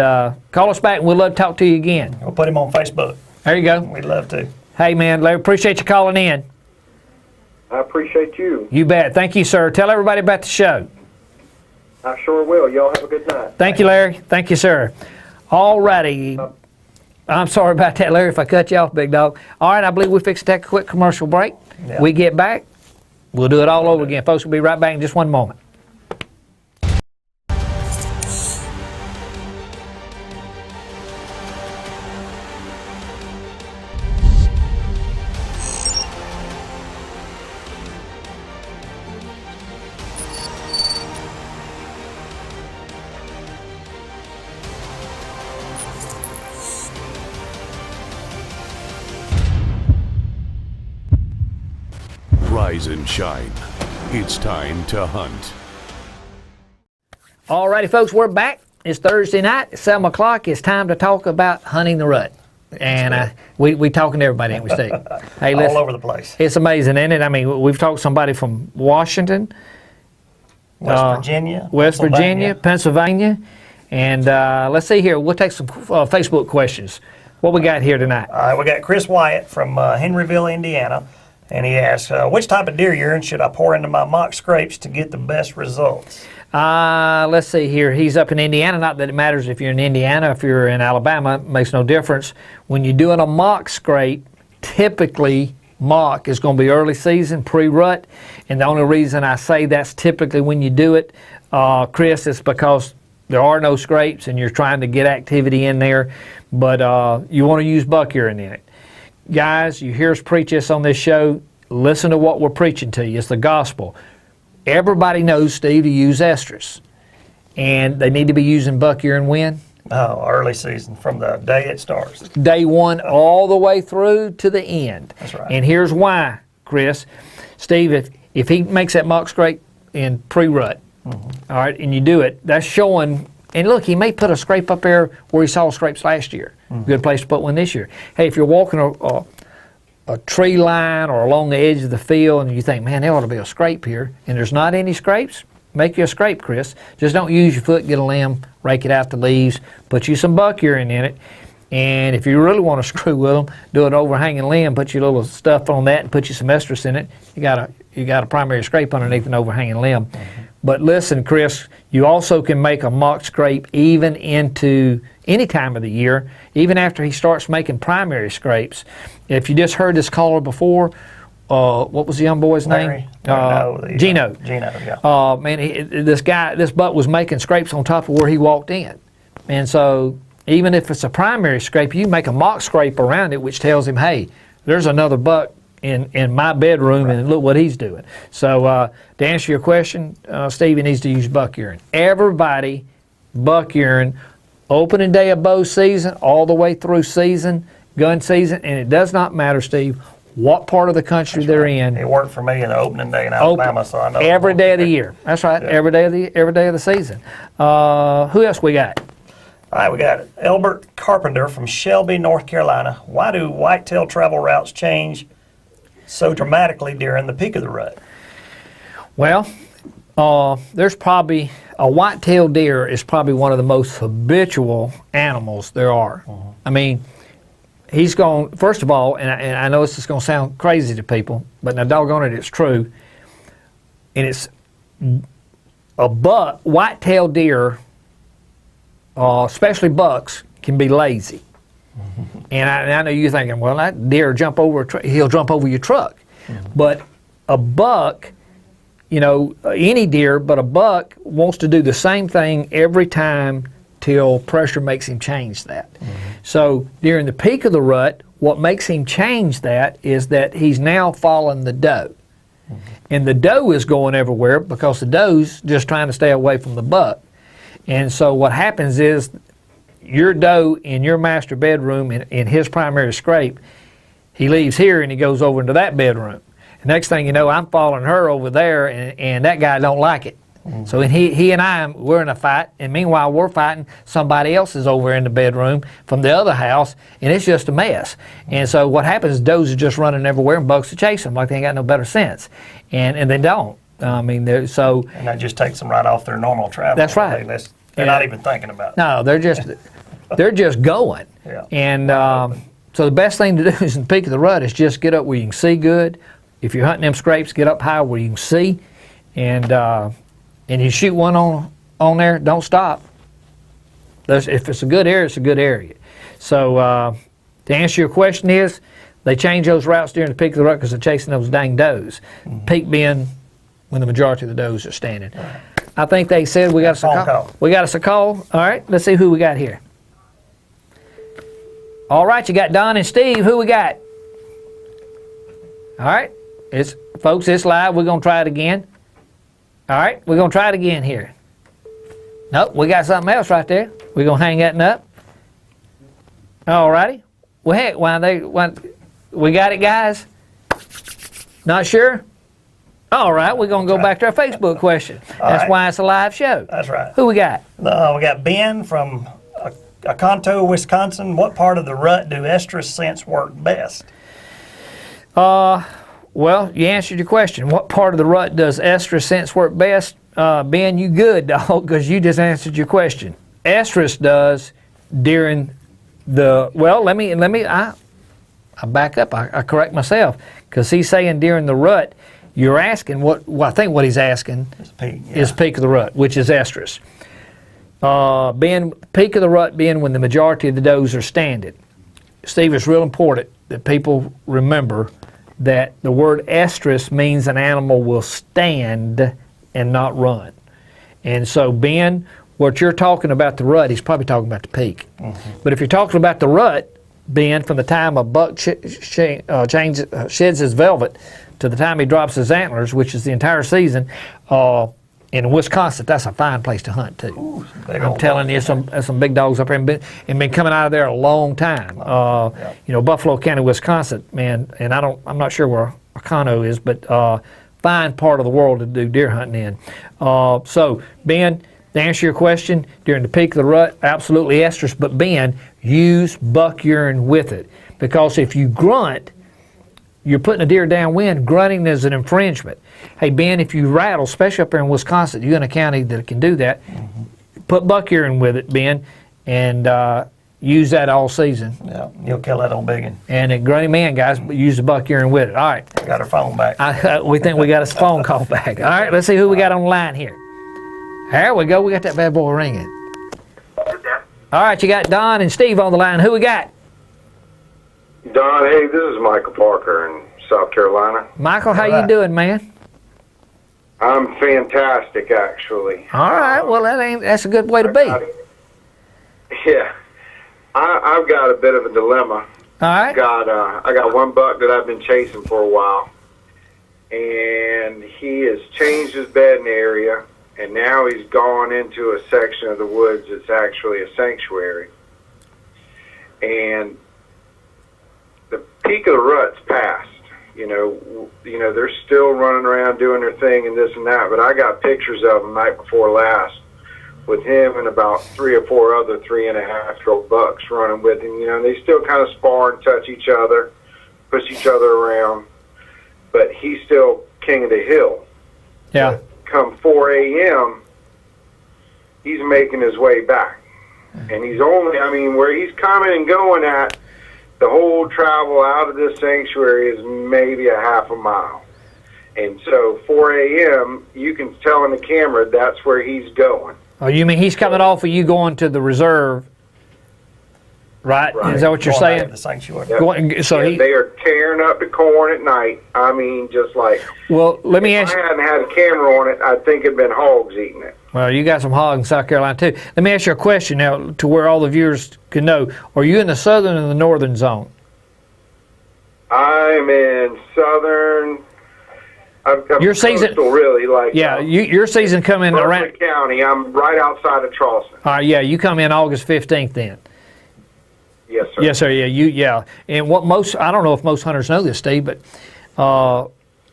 call us back, and we'd love to talk to you again. We'll put him on Facebook. There you go. We'd love to. Hey, man, Larry, appreciate you calling in. I appreciate you. You bet. Thank you, sir. Tell everybody about the show. I sure will. Y'all have a good night. Thank you, Larry. Thank you, sir. All righty. I'm sorry about that, Larry, if I cut you off, big dog. All right, I believe we fixed to take a quick commercial break. Yeah. We get back, we'll do it all over again. Folks, we'll be right back in just one moment. Rise and shine. It's time to hunt. All righty, folks, we're back. It's Thursday night, it's 7 o'clock. It's time to talk about hunting the rut. And we talking to everybody, ain't we, Steve? Hey, All over the place. It's amazing, isn't it? I mean, we've talked to somebody from Washington, West Virginia. West Virginia, Pennsylvania. And let's see here. We'll take some Facebook questions. What we got here tonight? We got Chris Wyatt from Henryville, Indiana. And he asks, which type of deer urine should I pour into my mock scrapes to get the best results? Let's see here. He's up in Indiana. Not that it matters if you're in Indiana. If you're in Alabama, it makes no difference. When you're doing a mock scrape, typically mock is going to be early season, pre-rut. And the only reason I say that's typically when you do it, Chris, is because there are no scrapes and you're trying to get activity in there. But you want to use buck urine in it. Guys, you hear us preach this on this show. Listen to what we're preaching to you. It's the gospel. Everybody knows, Steve, to use estrus. And they need to be using buck urine when? Oh, early season, from the day it starts. Day one all the way through to the end. That's right. And here's why, Chris. Steve, if he makes that mock scrape in pre-rut, all right, and you do it, that's showing. And look, he may put a scrape up there where he saw scrapes last year. Good place to put one this year. Hey, if you're walking a tree line or along the edge of the field and you think, man, there ought to be a scrape here, and there's not any scrapes, make you a scrape, Chris. Just don't use your foot, get a limb, rake it out the leaves, put you some buck urine in it. And if you really want to screw with them, do an overhanging limb, put your little stuff on that and put you some estrus in it. You got a primary scrape underneath an overhanging limb. But listen, Chris, you also can make a mock scrape even into any time of the year, even after he starts making primary scrapes. If you just heard this caller before, what was the young boy's name? Gino. Gino, yeah. Man, this buck was making scrapes on top of where he walked in. And so even if it's a primary scrape, you make a mock scrape around it, which tells him, hey, there's another buck in my bedroom, and look what he's doing. So to answer your question, Steve, he needs to use buck urine. Everybody, buck urine, opening day of bow season, all the way through season, gun season, and it does not matter, Steve, what part of the country they're in. It worked for me in the opening day in Alabama, so I know. Every day of the year. That's right, Yeah. every day of the season. Who else we got? All right, we got Elbert Carpenter from Shelby, North Carolina. Why do whitetail travel routes change so dramatically during the peak of the rut? Well, there's probably a white-tailed deer is probably one of the most habitual animals there are. I mean, he's going, first of all, and I know this is going to sound crazy to people, but now doggone it, it's true. And it's a buck, white-tailed deer, especially bucks, can be lazy. And I know you're thinking, well, that deer jump over, he'll jump over your truck. But a buck, you know, any deer, but a buck wants to do the same thing every time till pressure makes him change that. So during the peak of the rut, what makes him change that is that he's now following the doe. And the doe is going everywhere because the doe's just trying to stay away from the buck. And so what happens is your doe in your master bedroom in his primary scrape, he leaves here and he goes over into that bedroom. And next thing you know, I'm following her over there, and that guy don't like it. So he and I, we're in a fight, and meanwhile we're fighting, somebody else is over in the bedroom from the other house, and it's just a mess. And so what happens is does are just running everywhere and bucks are chasing them like they ain't got no better sense. And they don't. I mean, and that just takes them right off their normal travel. That's right. They're not even thinking about it. No, they're just going. Yeah. And so the best thing to do is in the peak of the rut is just get up where you can see good. If you're hunting them scrapes, get up high where you can see, and you shoot one on there. Don't stop. If it's a good area, it's a good area. So to answer your question is, they change those routes during the peak of the rut because they're chasing those dang does. Peak being when the majority of the does are standing. I think they said we got us a call. We got us a call. All right, let's see who we got here. All right, you got Don and Steve. Who we got? All right, folks, it's live. We're gonna try it again. All right, we're gonna try it again here. Nope, we got something else right there. We're gonna hang that up. All righty. Well, heck, we got it, guys? Not sure? All right, we're going to go back to our Facebook question. That's why it's a live show. That's right. Who we got? We got Ben from Aconto, Wisconsin. What part of the rut do estrus scents work best? Well, you answered your question. What part of the rut does estrus scents work best? Ben, you good, dog, because you just answered your question. Estrus does during the, well, I back up. I correct myself, because he's saying during the rut. You're asking I think what he's asking is peak of the rut, which is estrus. Peak of the rut being when the majority of the does are standing. Steve, it's real important that people remember that the word estrus means an animal will stand and not run. And so, Ben, what you're talking about the rut, he's probably talking about the peak. But if you're talking about the rut, Ben, from the time a buck sheds his velvet to the time he drops his antlers, which is the entire season, in Wisconsin, that's a fine place to hunt too. Ooh, I'm telling you, some big dogs up there and been coming out of there a long time. You know, Buffalo County, Wisconsin, man, and I'm not sure where Aconto is, but fine part of the world to do deer hunting in. So, Ben, to answer your question, during the peak of the rut, absolutely estrus, but Ben, use buck urine with it, because if you grunt, you're putting a deer downwind. Grunting is an infringement. Hey, Ben, if you rattle, especially up there in Wisconsin, you're in a county that can do that, put buck urine with it, Ben, and use that all season. Yeah, you'll kill that old biggin. And a grunting man, guys, use the buck urine with it. All right. Got our phone back. We think we got a phone call back. All right, let's see who we got on the line here. There we go. We got that bad boy ringing. All right, you got Don and Steve on the line. Who we got? Don, hey, this is Michael Parker in South Carolina. Michael, how you doing, man? I'm fantastic, actually. All right. Well, that's a good way to be. Yeah. I've got a bit of a dilemma. All right. I got one buck that I've been chasing for a while, and he has changed his bedding area, and now he's gone into a section of the woods that's actually a sanctuary. And the peak of the rut's passed. You know, they're still running around doing their thing and this and that, but I got pictures of them night before last with him and about 3 or 4 other 3.5-year-old bucks running with him, and they still kind of spar and touch each other, push each other around, but he's still king of the hill. Yeah. But come 4 a.m., he's making his way back. And he's only, where he's coming and going at, the whole travel out of this sanctuary is maybe a half a mile. And so 4 a.m., you can tell on the camera that's where he's going. Oh, you mean he's coming off of you going to the reserve, right? Is that what you're Going back saying? to the sanctuary. Yep. They are tearing up the corn at night. Just like. Well, let me ask If you. I hadn't had a camera on it, I'd think it'd been hogs eating it. Well, you got some hogs in South Carolina too. Let me ask you a question now, to where all the viewers can know. Are you in the southern or the northern zone? I'm in southern. I'm Your season, coastal, really, like your season coming Berkeley around. County. I'm right outside of Charleston. Yeah, you come in August 15th then. Yes, sir. Yes, sir. Yeah. And I don't know if most hunters know this, Steve, but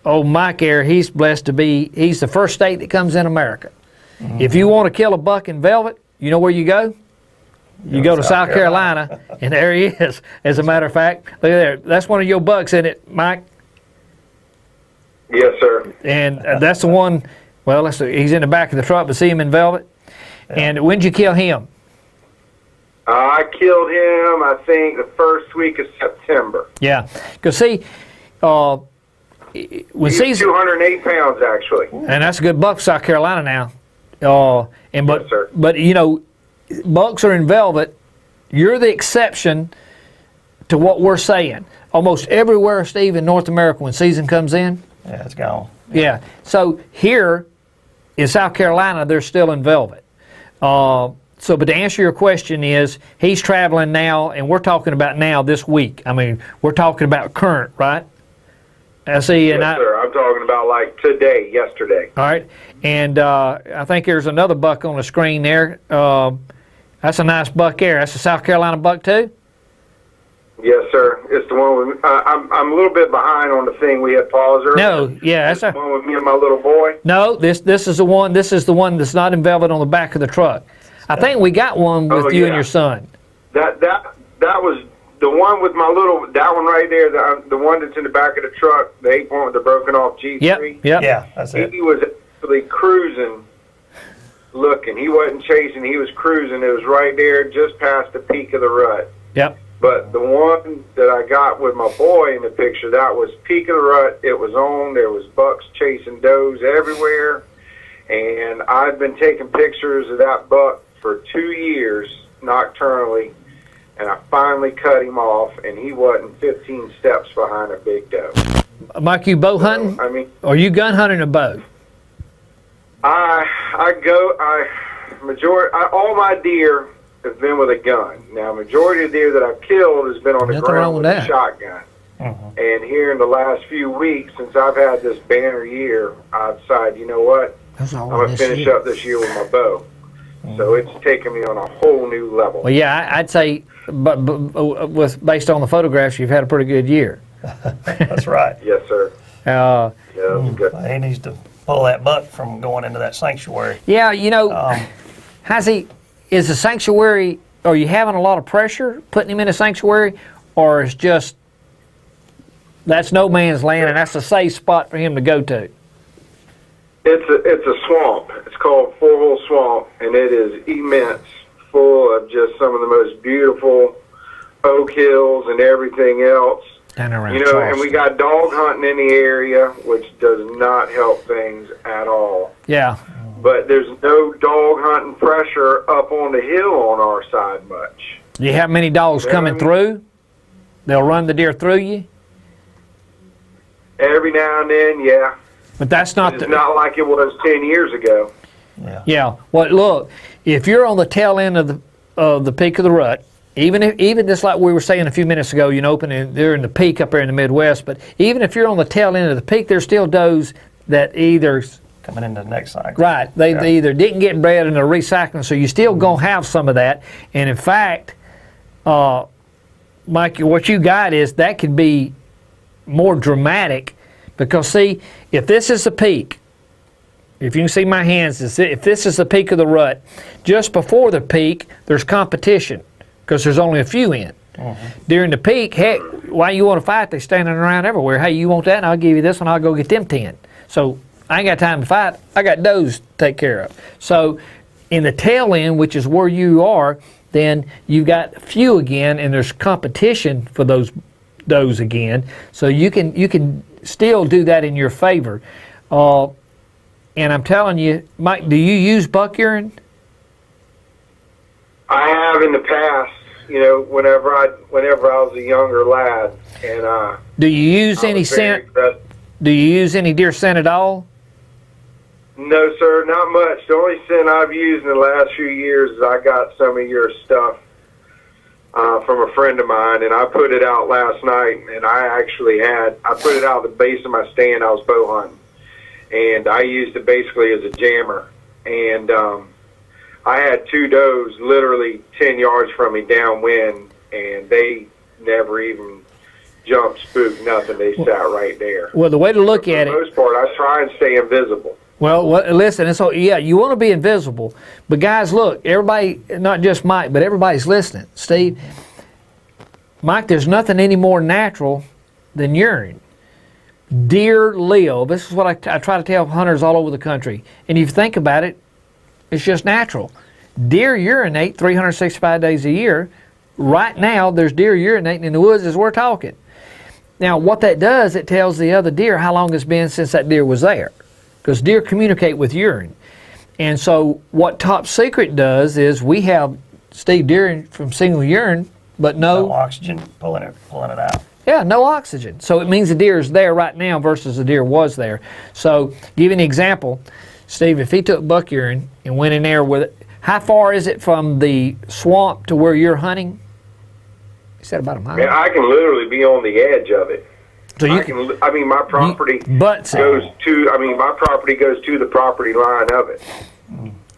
old Mike here, he's blessed to be. He's the first state that comes in America. Mm-hmm. If you want to kill a buck in velvet, you know where you go? You go to South Carolina, and there he is. As a matter of fact, look at there. That's one of your bucks, isn't it, Mike? Yes, sir. And that's the one. Well, he's in the back of the truck, but see him in velvet. Yeah. And when did you kill him? I killed him, I think, the first week of September. Yeah, because see, when he's season 208 pounds actually, and that's a good buck, South Carolina now. Yes, sir. But bucks are in velvet. You're the exception to what we're saying. Almost everywhere, Steve, in North America, when season comes in, yeah, it's gone. Yeah. So here in South Carolina, they're still in velvet. But to answer your question is, he's traveling now, and we're talking about now this week. We're talking about current, right? I see. Yes, sir. I'm talking about like today, yesterday. All right. And I think there's another buck on the screen there. That's a nice buck there. That's a South Carolina buck too? Yes, sir. It's the one with, I'm a little bit behind on the thing we had paused earlier. No, yeah, that's the one with me and my little boy. No, this is the one. This is the one that's not in velvet on the back of the truck. I think we got one with you and your son. That was the one with my little. That one right there. The one that's in the back of the truck. The 8-point with the broken off G3. Yep. Yeah, that's it. He was actually cruising, looking. He wasn't chasing. He was cruising. It was right there, just past the peak of the rut. Yep. But the one that I got with my boy in the picture, that was peak of the rut. It was on. There was bucks chasing does everywhere. And I've been taking pictures of that buck for 2 years nocturnally. And I finally cut him off, and he wasn't 15 steps behind a big doe. Mike, you bow hunting? Or you gun hunting a bow? All my deer have been with a gun. Now, majority of deer that I've killed has been on the ground with a shotgun. And here in the last few weeks, since I've had this banner year, I've decided, you know what? I'm going to finish up this year with my bow. So it's taken me on a whole new level. Well, yeah, I'd say, but based on the photographs, you've had a pretty good year. That's right. Yes, sir. Yeah, good. He needs to pull that buck from going into that sanctuary. Yeah, is the sanctuary, are you having a lot of pressure putting him in a sanctuary, or is just, that's no man's land and that's a safe spot for him to go to? It's a swamp. It's called Four Hole Swamp, and it is immense, full of just some of the most beautiful oak hills and everything else. And around and we got dog hunting in the area, which does not help things at all. Yeah. but there's no dog hunting pressure up on the hill on our side much. Do you have many dogs coming through? They'll run the deer through you? Every now and then, yeah. But that's not It's not like it was 10 years ago. Yeah. Well, look, if you're on the tail end of the peak of the rut, even just like we were saying a few minutes ago, they're in the peak up there in the Midwest, but even if you're on the tail end of the peak, there's still does that either coming into the next cycle. right. They either didn't get bred and they're recycling, so you still gonna have some of that. And in fact, Mike, what you got is that could be more dramatic because see, if this is the peak. If you can see my hands, if this is the peak of the rut, just before the peak, there's competition because there's only a few in. During the peak, heck, why you want to fight? They're standing around everywhere. Hey, you want that? And I'll give you this one. I'll go get them 10. So I ain't got time to fight. I got does to take care of. So in the tail end, which is where you are, then you've got few again, and there's competition for those again. So you can still do that in your favor. And I'm telling you, Mike, do you use buck urine? I have in the past, whenever I was a younger lad, and do you use any scent? Do you use any deer scent at all? No, sir, not much. The only scent I've used in the last few years is I got some of your stuff from a friend of mine, and I put it out last night, and I put it out at the base of my stand. I was bow hunting. And I used it basically as a jammer. And I had 2 does literally 10 yards from me downwind, and they never even jumped, spooked, nothing. They sat right there. Well, the way to look at it... For the most part, I try and stay invisible. Well, listen, you want to be invisible. But guys, look, everybody, not just Mike, but everybody's listening. Steve, Mike, there's nothing any more natural than urine. Deer live, this is what I try to tell hunters all over the country, and if you think about it, it's just natural. Deer urinate 365 days a year. Right now, there's deer urinating in the woods as we're talking. Now, what that does, it tells the other deer how long it's been since that deer was there, because deer communicate with urine. And so what Top Secret does is we have, Steve, deer from single urine, but No oxygen, pulling it out. Yeah, no oxygen. So it means the deer is there right now versus the deer was there. So, give you an example, Steve, if he took buck urine and went in there with it, how far is it from the swamp to where you're hunting? He said about a mile. Yeah, I can literally be on the edge of it. So my property my property goes to the property line of it.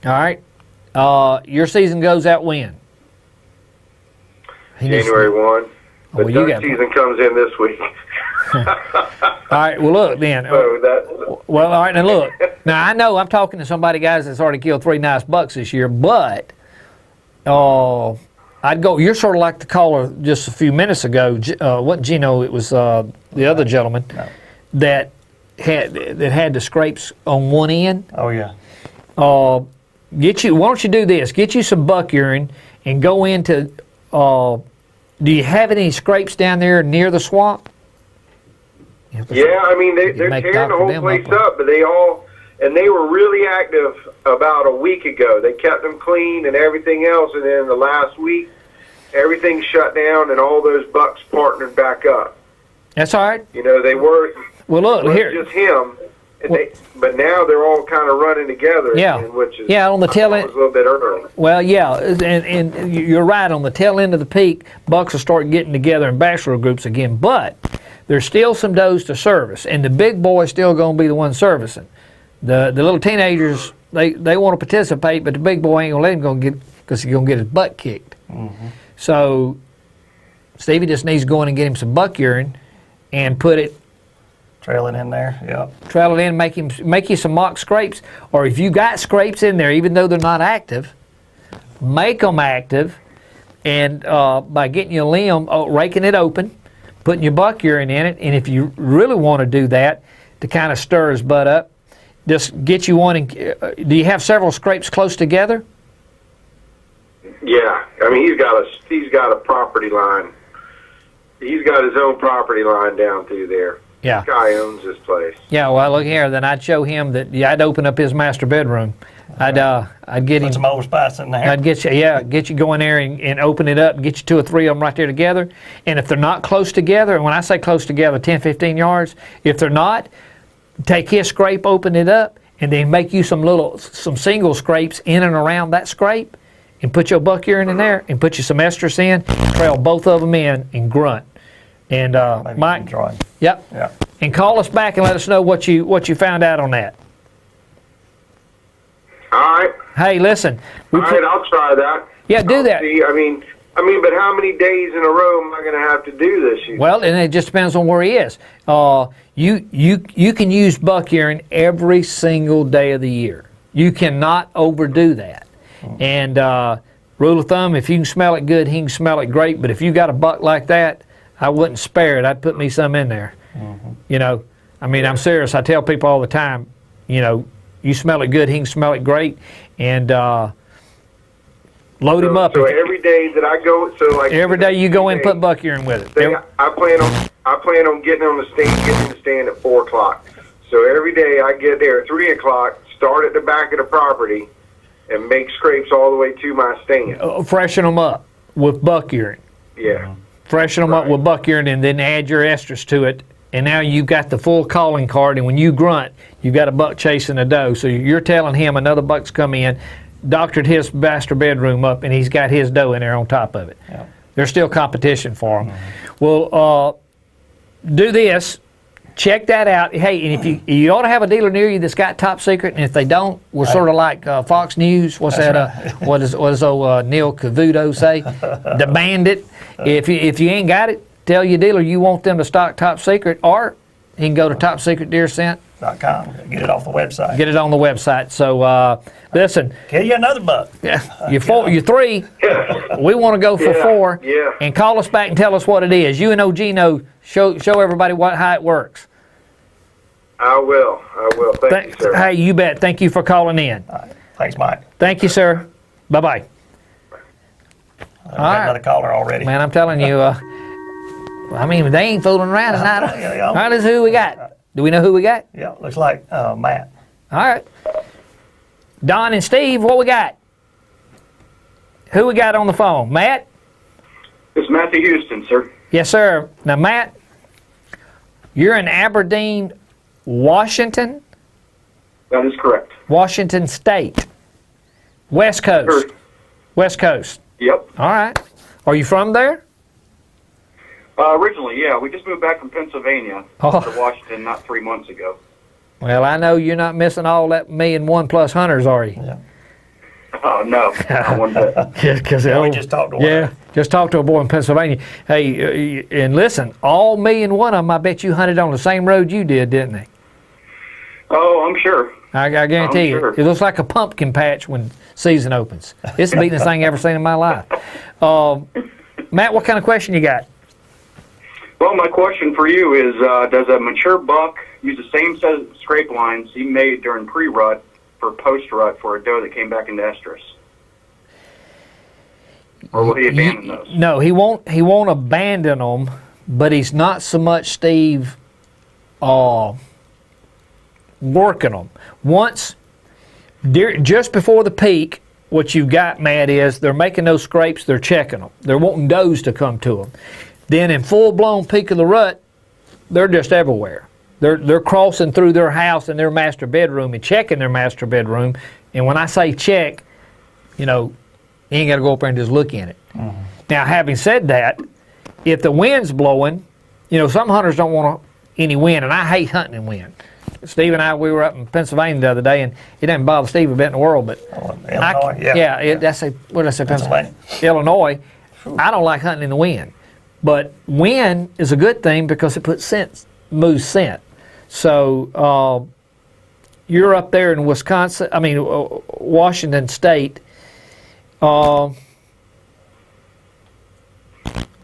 All right. Your season goes out when? January 1. But well, duck season comes in this week. All right, well, look, then. So all right, now look. Now, I know I'm talking to somebody, guys, that's already killed 3 nice bucks this year, but I'd go, you're sort of like the caller just a few minutes ago. Wasn't Gino, it was the other gentleman that had the scrapes on one end. Oh, yeah. Why don't you do this? Get you some buck urine and go into... do you have any scrapes down there near the swamp? Yeah, I mean, they're tearing the whole place up, but they were really active about a week ago. They kept them clean and everything else, and then the last week, everything shut down and all those bucks partnered back up. That's all right. They were here. Just him, but now they're all kind of running together. Yeah, which is, on the tail end. A little bit early. Well, yeah, and you're right. On the tail end of the peak, bucks will start getting together in bachelor groups again. But there's still some does to service, and the big boy's still going to be the one servicing. The little teenagers, they want to participate, but the big boy ain't going to let him go get because he's going to get his butt kicked. Mm-hmm. So Stevie just needs to go in and get him some buck urine and put it. Trail it in there, yep. Trail it in, make you some mock scrapes, or if you got scrapes in there, even though they're not active, make them active, and by getting your limb, raking it open, putting your buck urine in it, and if you really want to do that to kind of stir his butt up, just get you one. Do you have several scrapes close together? Yeah, I mean he's got a property line. He's got his own property line down through there. Yeah. This guy owns this place. Yeah, well, look here. Then I'd show him that I'd open up his master bedroom. I'd get him. Put some old spice in there. I'd get you go in there and open it up and get you 2 or 3 of them right there together. And if they're not close together, and when I say close together, 10, 15 yards, if they're not, take his scrape, open it up, and then make you some single scrapes in and around that scrape, and put your buck urine in there, and put you some estrus in, trail both of them in, and grunt. And Maybe Mike, try. yep, Yeah. and call us back and let us know what you found out on that. All right. Hey, listen. All right, I'll try that. Yeah, do that. See, I mean, but how many days in a row am I going to have to do this? Well, and it just depends on where he is. You can use buck urine every single day of the year. You cannot overdo that. And rule of thumb, if you can smell it good, he can smell it great. But if you got a buck like that, I wouldn't spare it. I'd put me some in there. You know, I mean, I'm serious. I tell people all the time, you know, you smell it good, he can smell it great. And load him up. So every day that I go, every day you go in, put buck urine with it. I plan on getting on the stand, getting the stand at 4 o'clock. So every day I get there at 3 o'clock, start at the back of the property, and make scrapes all the way to my stand. Freshen them up with buck urine. Yeah. Freshen them up with buck urine, and then add your estrus to it. And now you've got the full calling card, and when you grunt, you've got a buck chasing a doe. So you're telling him another buck's come in, doctored his master bedroom up, and he's got his doe in there on top of it. Yeah. There's still competition for him. Well, do this. Check that out. Hey, and if you ought to have a dealer near you that's got top secret, and if they don't, we're sort of like Fox News. What's that? What does Neil Cavuto say? Demand it. If you ain't got it, tell your dealer you want them to stock top secret, or he can go to topsecretdeerscent.com. Get it off the website. Get it on the website. So listen. Kill you another buck. Yeah, you're 3. We want to go for 4. Yeah. And call us back and tell us what it is. You and OG know. Show everybody how it works. I will. Thank you, sir. Hey, you bet. Thank you for calling in. All right. Thanks, Mike. Thank you, sir. Bye-bye. We've got another caller already. Man, I'm telling you, I mean, they ain't fooling around tonight. Yeah. All right, this is who we got. Do we know who we got? Yeah, looks like Matt. All right. Don and Steve, what we got? Who we got on the phone? Matt? It's Matthew Houston, sir. Yes, sir. Now, Matt, you're in Aberdeen, Washington? That is correct. Washington State. West Coast. Sure. West Coast. Yep. All right. Are you from there? Originally, yeah. We just moved back from Pennsylvania to Washington not 3 months ago. Well, I know you're not missing all that 1,000,000+ hunters, are you? Yeah. Oh, no. Not one bit. We just talked to one. Yeah, just talked to a boy in Pennsylvania. Hey, and listen, all 1,000,001 of them, I bet you hunted on the same road you did, didn't they? Oh, I'm sure. I guarantee you. Sure. It looks like a pumpkin patch when season opens. It's the beatingest thing I've ever seen in my life. Matt, what kind of question you got? Well, my question for you is, does a mature buck use the same set of scrape lines he made during pre-rut for post-rut for a doe that came back into estrus? Or will he abandon those? No, he won't abandon them, but he's not so much, Steve, working them. Once, just before the peak, what you've got, Matt, is they're making those scrapes, they're checking them. They're wanting does to come to them. Then in full-blown peak of the rut, they're just everywhere. They're crossing through their house and their master bedroom and checking their master bedroom. And when I say check, you know, you ain't got to go up there and just look in it. Mm-hmm. Now, having said that, if the wind's blowing, you know, some hunters don't want any wind, and I hate hunting in wind. Steve and I, we were up in Pennsylvania the other day, and it doesn't bother Steve a bit in the world, but Illinois, what did I say, Pennsylvania? Illinois. I don't like hunting in the wind, but wind is a good thing because it puts moves scent. So you're up there in Washington State. I'm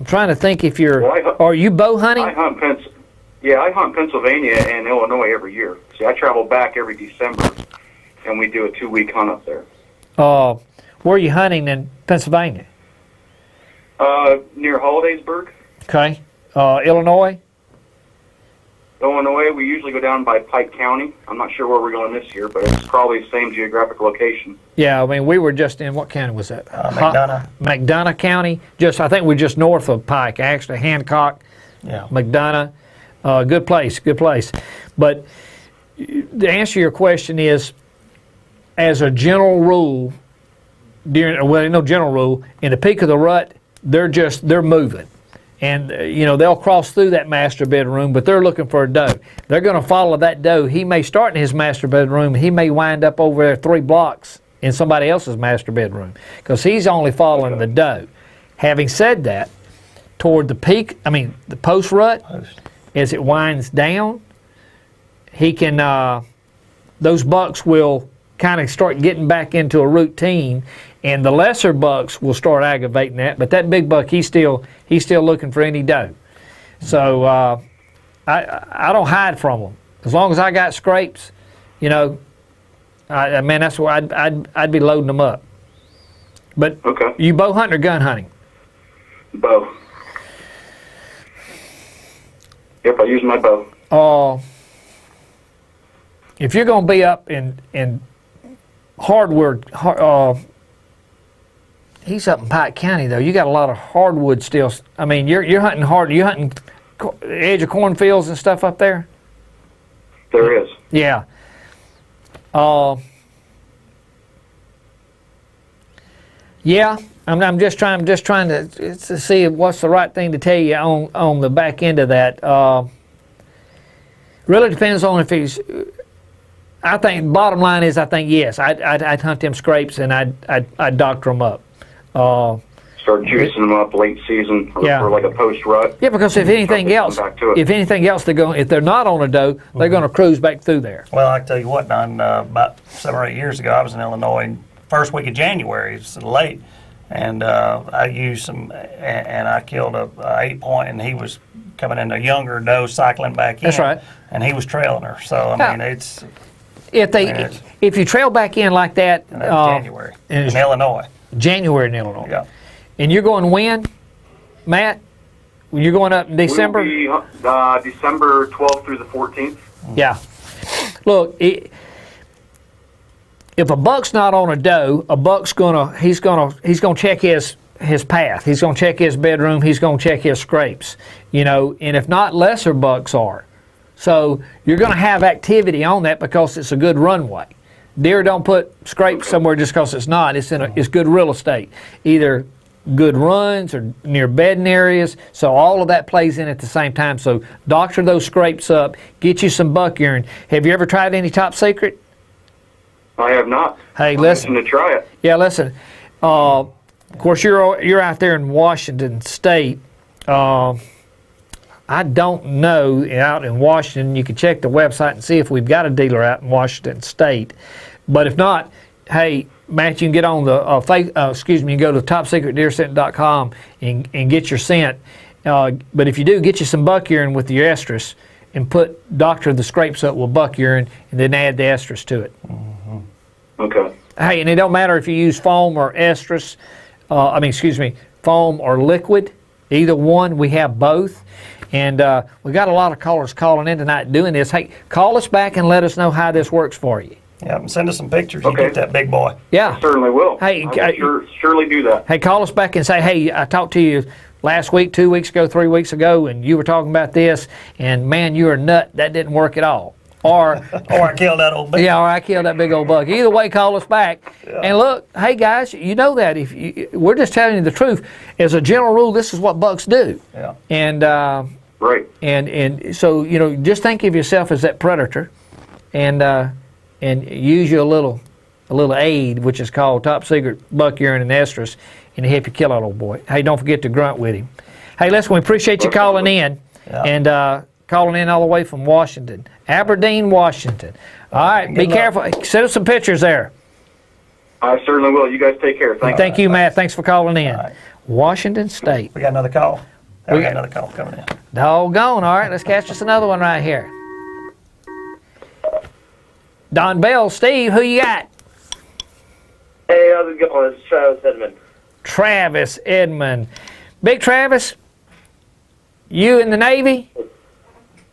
trying to think if are you bow hunting? I hunt Pennsylvania and Illinois every year. See, I travel back every December, and we do a 2-week hunt up there. Where are you hunting in Pennsylvania? Near Hollidaysburg. Okay. Illinois? Illinois. We usually go down by Pike County. I'm not sure where we're going this year, but it's probably the same geographic location. Yeah, I mean, we were just in, what county was that? McDonough. McDonough County. I think we're just north of Pike, actually. Hancock, Yeah. McDonough. Good place. But the answer to your question is, as a general rule, no general rule, in the peak of the rut, they're moving. And, they'll cross through that master bedroom, but they're looking for a doe. They're going to follow that doe. He may start in his master bedroom. He may wind up over there 3 blocks in somebody else's master bedroom because he's only following the doe. Having said that, toward the peak, the post-rut, as it winds down, he can, those bucks will kind of start getting back into a routine, and the lesser bucks will start aggravating that. But that big buck, he's still looking for any doe. So I don't hide from them as long as I got scrapes. That's where I'd be loading them up. But you bow hunting or gun hunting? Bow. Yep, I use my bow. If you're going to be up in hardwood, he's up in Pike County though. You got a lot of hardwood still. You're hunting hard. You hunting edge of cornfields and stuff up there. There is. Yeah. Yeah. I'm just trying to see what's the right thing to tell you on the back end of that. Really depends on if he's. I think bottom line is yes. I'd hunt them scrapes and I'd doctor them up. Start juicing them up late season for like a post rut. Yeah, because if anything else, if they're not on a doe, they're going to cruise back through there. Well, I tell you what, Don, about 7 or 8 years ago, I was in Illinois. First week of January, it's late, and I used some, and I killed a 8-point, and he was coming in a younger doe cycling back in. That's right. And he was trailing her. So it's. If you trail back in like that, And that's January in Illinois. January in Illinois. Yeah. And you're going when, Matt? When you're going up in December? We will be December 12th through the 14th. Yeah. Look, if a buck's not on a doe, a buck's he's gonna check his path. He's gonna check his bedroom. He's gonna check his scrapes. And if not, lesser bucks are. So you're going to have activity on that because it's a good runway. Deer don't put scrapes somewhere just because it's not. It's good real estate. Either good runs or near bedding areas. So all of that plays in at the same time. So doctor those scrapes up. Get you some buck urine. Have you ever tried any Top Secret? I have not. Hey, I'm listen. to try it. Yeah, listen. Of course, you're out there in Washington State. I don't know, out in Washington, you can check the website and see if we've got a dealer out in Washington State. But if not, hey, Matt, you can get on the, you can go to topsecretdeerscent.com and get your scent. But if you do, get you some buck urine with your estrus and doctor the scrapes up with buck urine and then add the estrus to it. Mm-hmm. Okay. Hey, and it don't matter if you use foam or estrus, foam or liquid, either one, we have both. And we got a lot of callers calling in tonight doing this. Hey, call us back and let us know how this works for you. Yeah, and send us some pictures. Okay. You get that big boy. Yeah. I certainly will. Hey, I will surely do that. Hey, call us back and say, hey, I talked to you last week, 2 weeks ago, 3 weeks ago, and you were talking about this, and man, you're a nut. That didn't work at all. Or I killed that old buck. Yeah, or I killed that big old buck. Either way, call us back. Yeah. And look, hey guys, you know that we're just telling you the truth. As a general rule, this is what bucks do. Yeah. And right. And so just think of yourself as that predator, and use you a little aid, which is called Top Secret Buck Urine and Estrus, and to help you kill that old boy. Hey, don't forget to grunt with him. Hey, listen, we appreciate you calling in, and calling in all the way from Washington, Aberdeen, Washington. All right, be careful. Send us some pictures there. I certainly will. You guys take care. Thank you, Matt. Thanks for calling in. Right. Washington State. We got another call. We got another call coming in. Doggone. All right, let's catch us another one right here. Don Bell, Steve, who you got? Hey, how's it going? It's Travis Edmond. Travis Edmond. Big Travis, you in the Navy?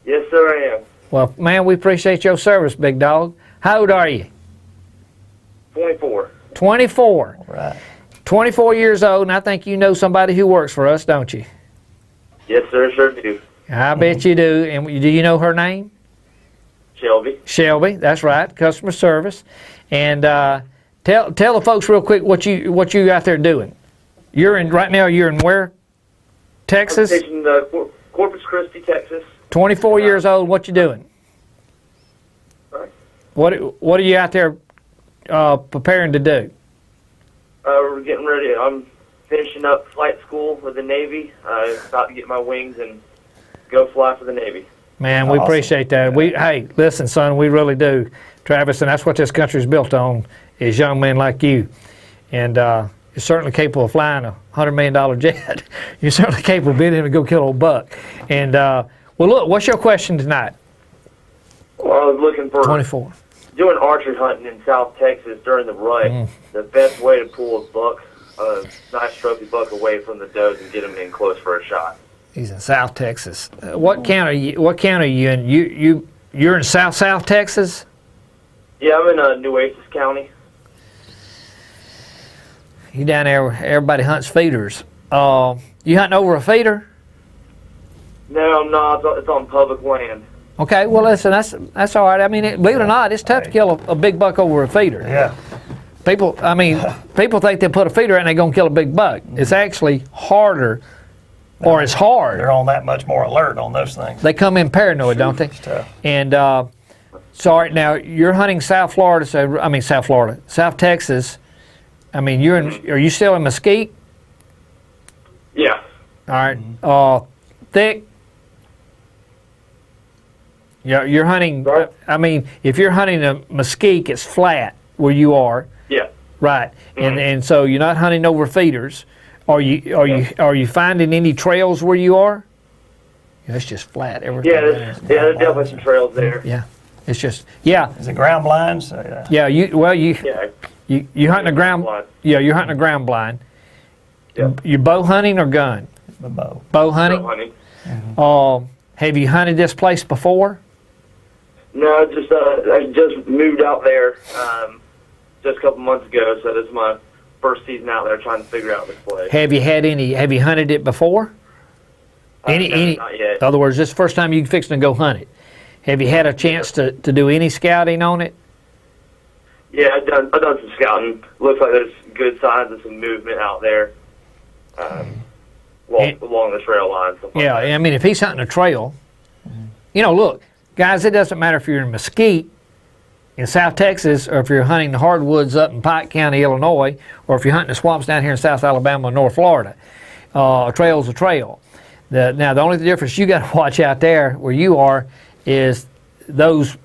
Yes, sir, I am. Well, man, we appreciate your service, big dog. How old are you? 24. 24. Right. 24 years old, and I think you know somebody who works for us, don't you? Yes, sir, sure do. I bet you do. And do you know her name? Shelby. Shelby, that's right, customer service. And tell the folks real quick what you out there doing. Right now. You're in where? Texas. I'm stationed in Corpus Christi, Texas. 24 years old. What you doing? Right. What are you out there preparing to do? We're getting ready. I'm finishing up flight school with the Navy. About to get my wings and go fly for the Navy. Man, we Awesome. appreciate that. Hey, listen, son, we really do, Travis, and that's what this country's built on, is young men like you. And you're certainly capable of flying a $100 million jet. You're certainly capable of being able to go kill old buck. And, well, look, what's your question tonight? Well, I was looking for 24. doing archery hunting in South Texas during the rut. The best way to pull a nice trophy buck away from the does and get him in close for a shot. He's in South Texas. What county are you in? You're in South Texas? Yeah, I'm in New Oasis County. You down there where everybody hunts feeders. You hunting over a feeder? No, I'm not. It's on public land. Okay, well, listen, that's all right. I mean, believe it or not, it's tough to kill a big buck over a feeder. Yeah. People think they put a feeder out and they're going to kill a big buck. It's actually harder, or it's hard. They're on that much more alert on those things. They come in paranoid, don't they? It's tough. And so, all right, now you're hunting South Texas. I mean, are you still in Mesquite? Yeah. All right. Thick. Yeah, you're hunting. Right. I mean, if you're hunting a Mesquite, it's flat where you are. Yeah. Right. And so you're not hunting over feeders. Are you finding any trails where you are? Yeah, it's just flat. Everything. Yeah, there's definitely some trails there. Yeah. It's just Is it ground blinds? Yeah. Yeah. You hunting a ground. blind. Yeah, you're hunting a ground blind. Yeah. You bow hunting or gun? The bow. Bow hunting. No hunting. Have you hunted this place before? No, I just moved out there just a couple months ago, so this is my first season out there trying to figure out this place. Have you hunted it before? No, not yet. In other words, this is the first time you're fixing to go hunt it. Have you had a chance to do any scouting on it? Yeah, I've done some scouting. Looks like there's good signs of some movement out there along the trail line. Yeah, I mean, if he's hunting a trail, look, guys, it doesn't matter if you're in Mesquite, in South Texas, or if you're hunting the hardwoods up in Pike County, Illinois, or if you're hunting the swamps down here in South Alabama and North Florida. A trail's a trail. Now, the only difference you got to watch out there where you are is those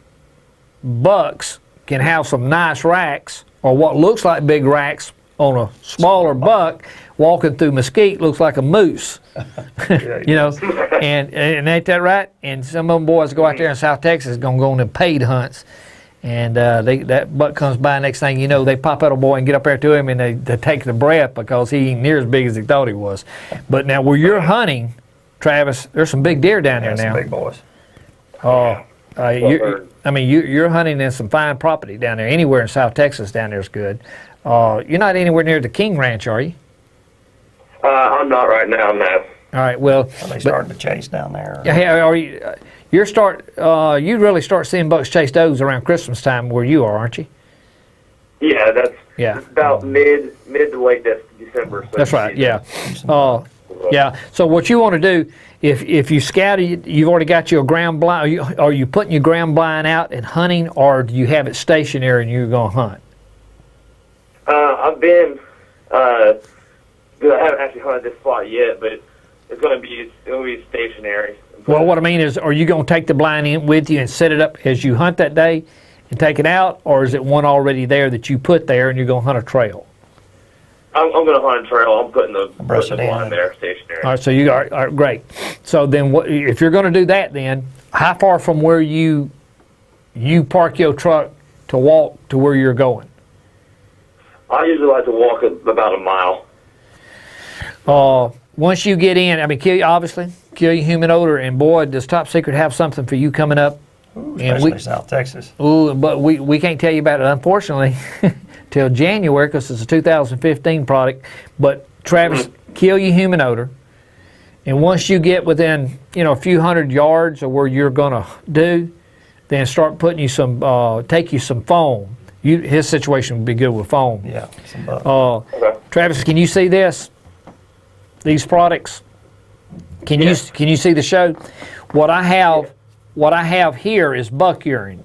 bucks can have some nice racks, or what looks like big racks on a smaller buck. Walking through Mesquite looks like a moose, and ain't that right? And some of them boys go out there in South Texas gonna go on them paid hunts, and that buck comes by. Next thing you know, they pop out a boy and get up there to him, and they take the breath because he ain't near as big as he thought he was. But now where you're hunting, Travis, there's some big deer down there now. Some big boys. You're hunting in some fine property down there. Anywhere in South Texas down there is good. You're not anywhere near the King Ranch, are you? I'm not right now, no. All right. Well, Are they starting to chase down there? yeah. Are you? You really start seeing bucks chase does around Christmas time where you are, aren't you? Yeah, that's Yeah. about mid to late December. So That's right. Yeah. Yeah. So what you want to do, if you scout it, you've already got your ground blind. Are you putting your ground blind out and hunting, or do you have it stationary and you're going to hunt? I've been. I haven't actually hunted this spot yet, but it's going to be stationary. Well, what I mean is, are you going to take the blind in with you and set it up as you hunt that day and take it out, or is it one already there that you put there and you're going to hunt a trail? I'm going to hunt a trail. I'm putting the it blind in. there stationary. All right, so you are great. So then, if you're going to do that, then how far from where you park your truck to walk to where you're going? I usually like to walk about a mile. Once you get in, I mean, obviously, kill your human odor, and boy, does Top Secret have something for you coming up. Ooh, And especially South Texas. Ooh, but we can't tell you about it, unfortunately, till January, because it's a 2015 product. But Travis, kill your human odor, and once you get within a few hundred yards of where you're gonna do, then start putting you some take you some foam. His situation would be good with foam. Yeah, some buck. Travis, can you see this? These products? Can you see the show? What I have here is buck urine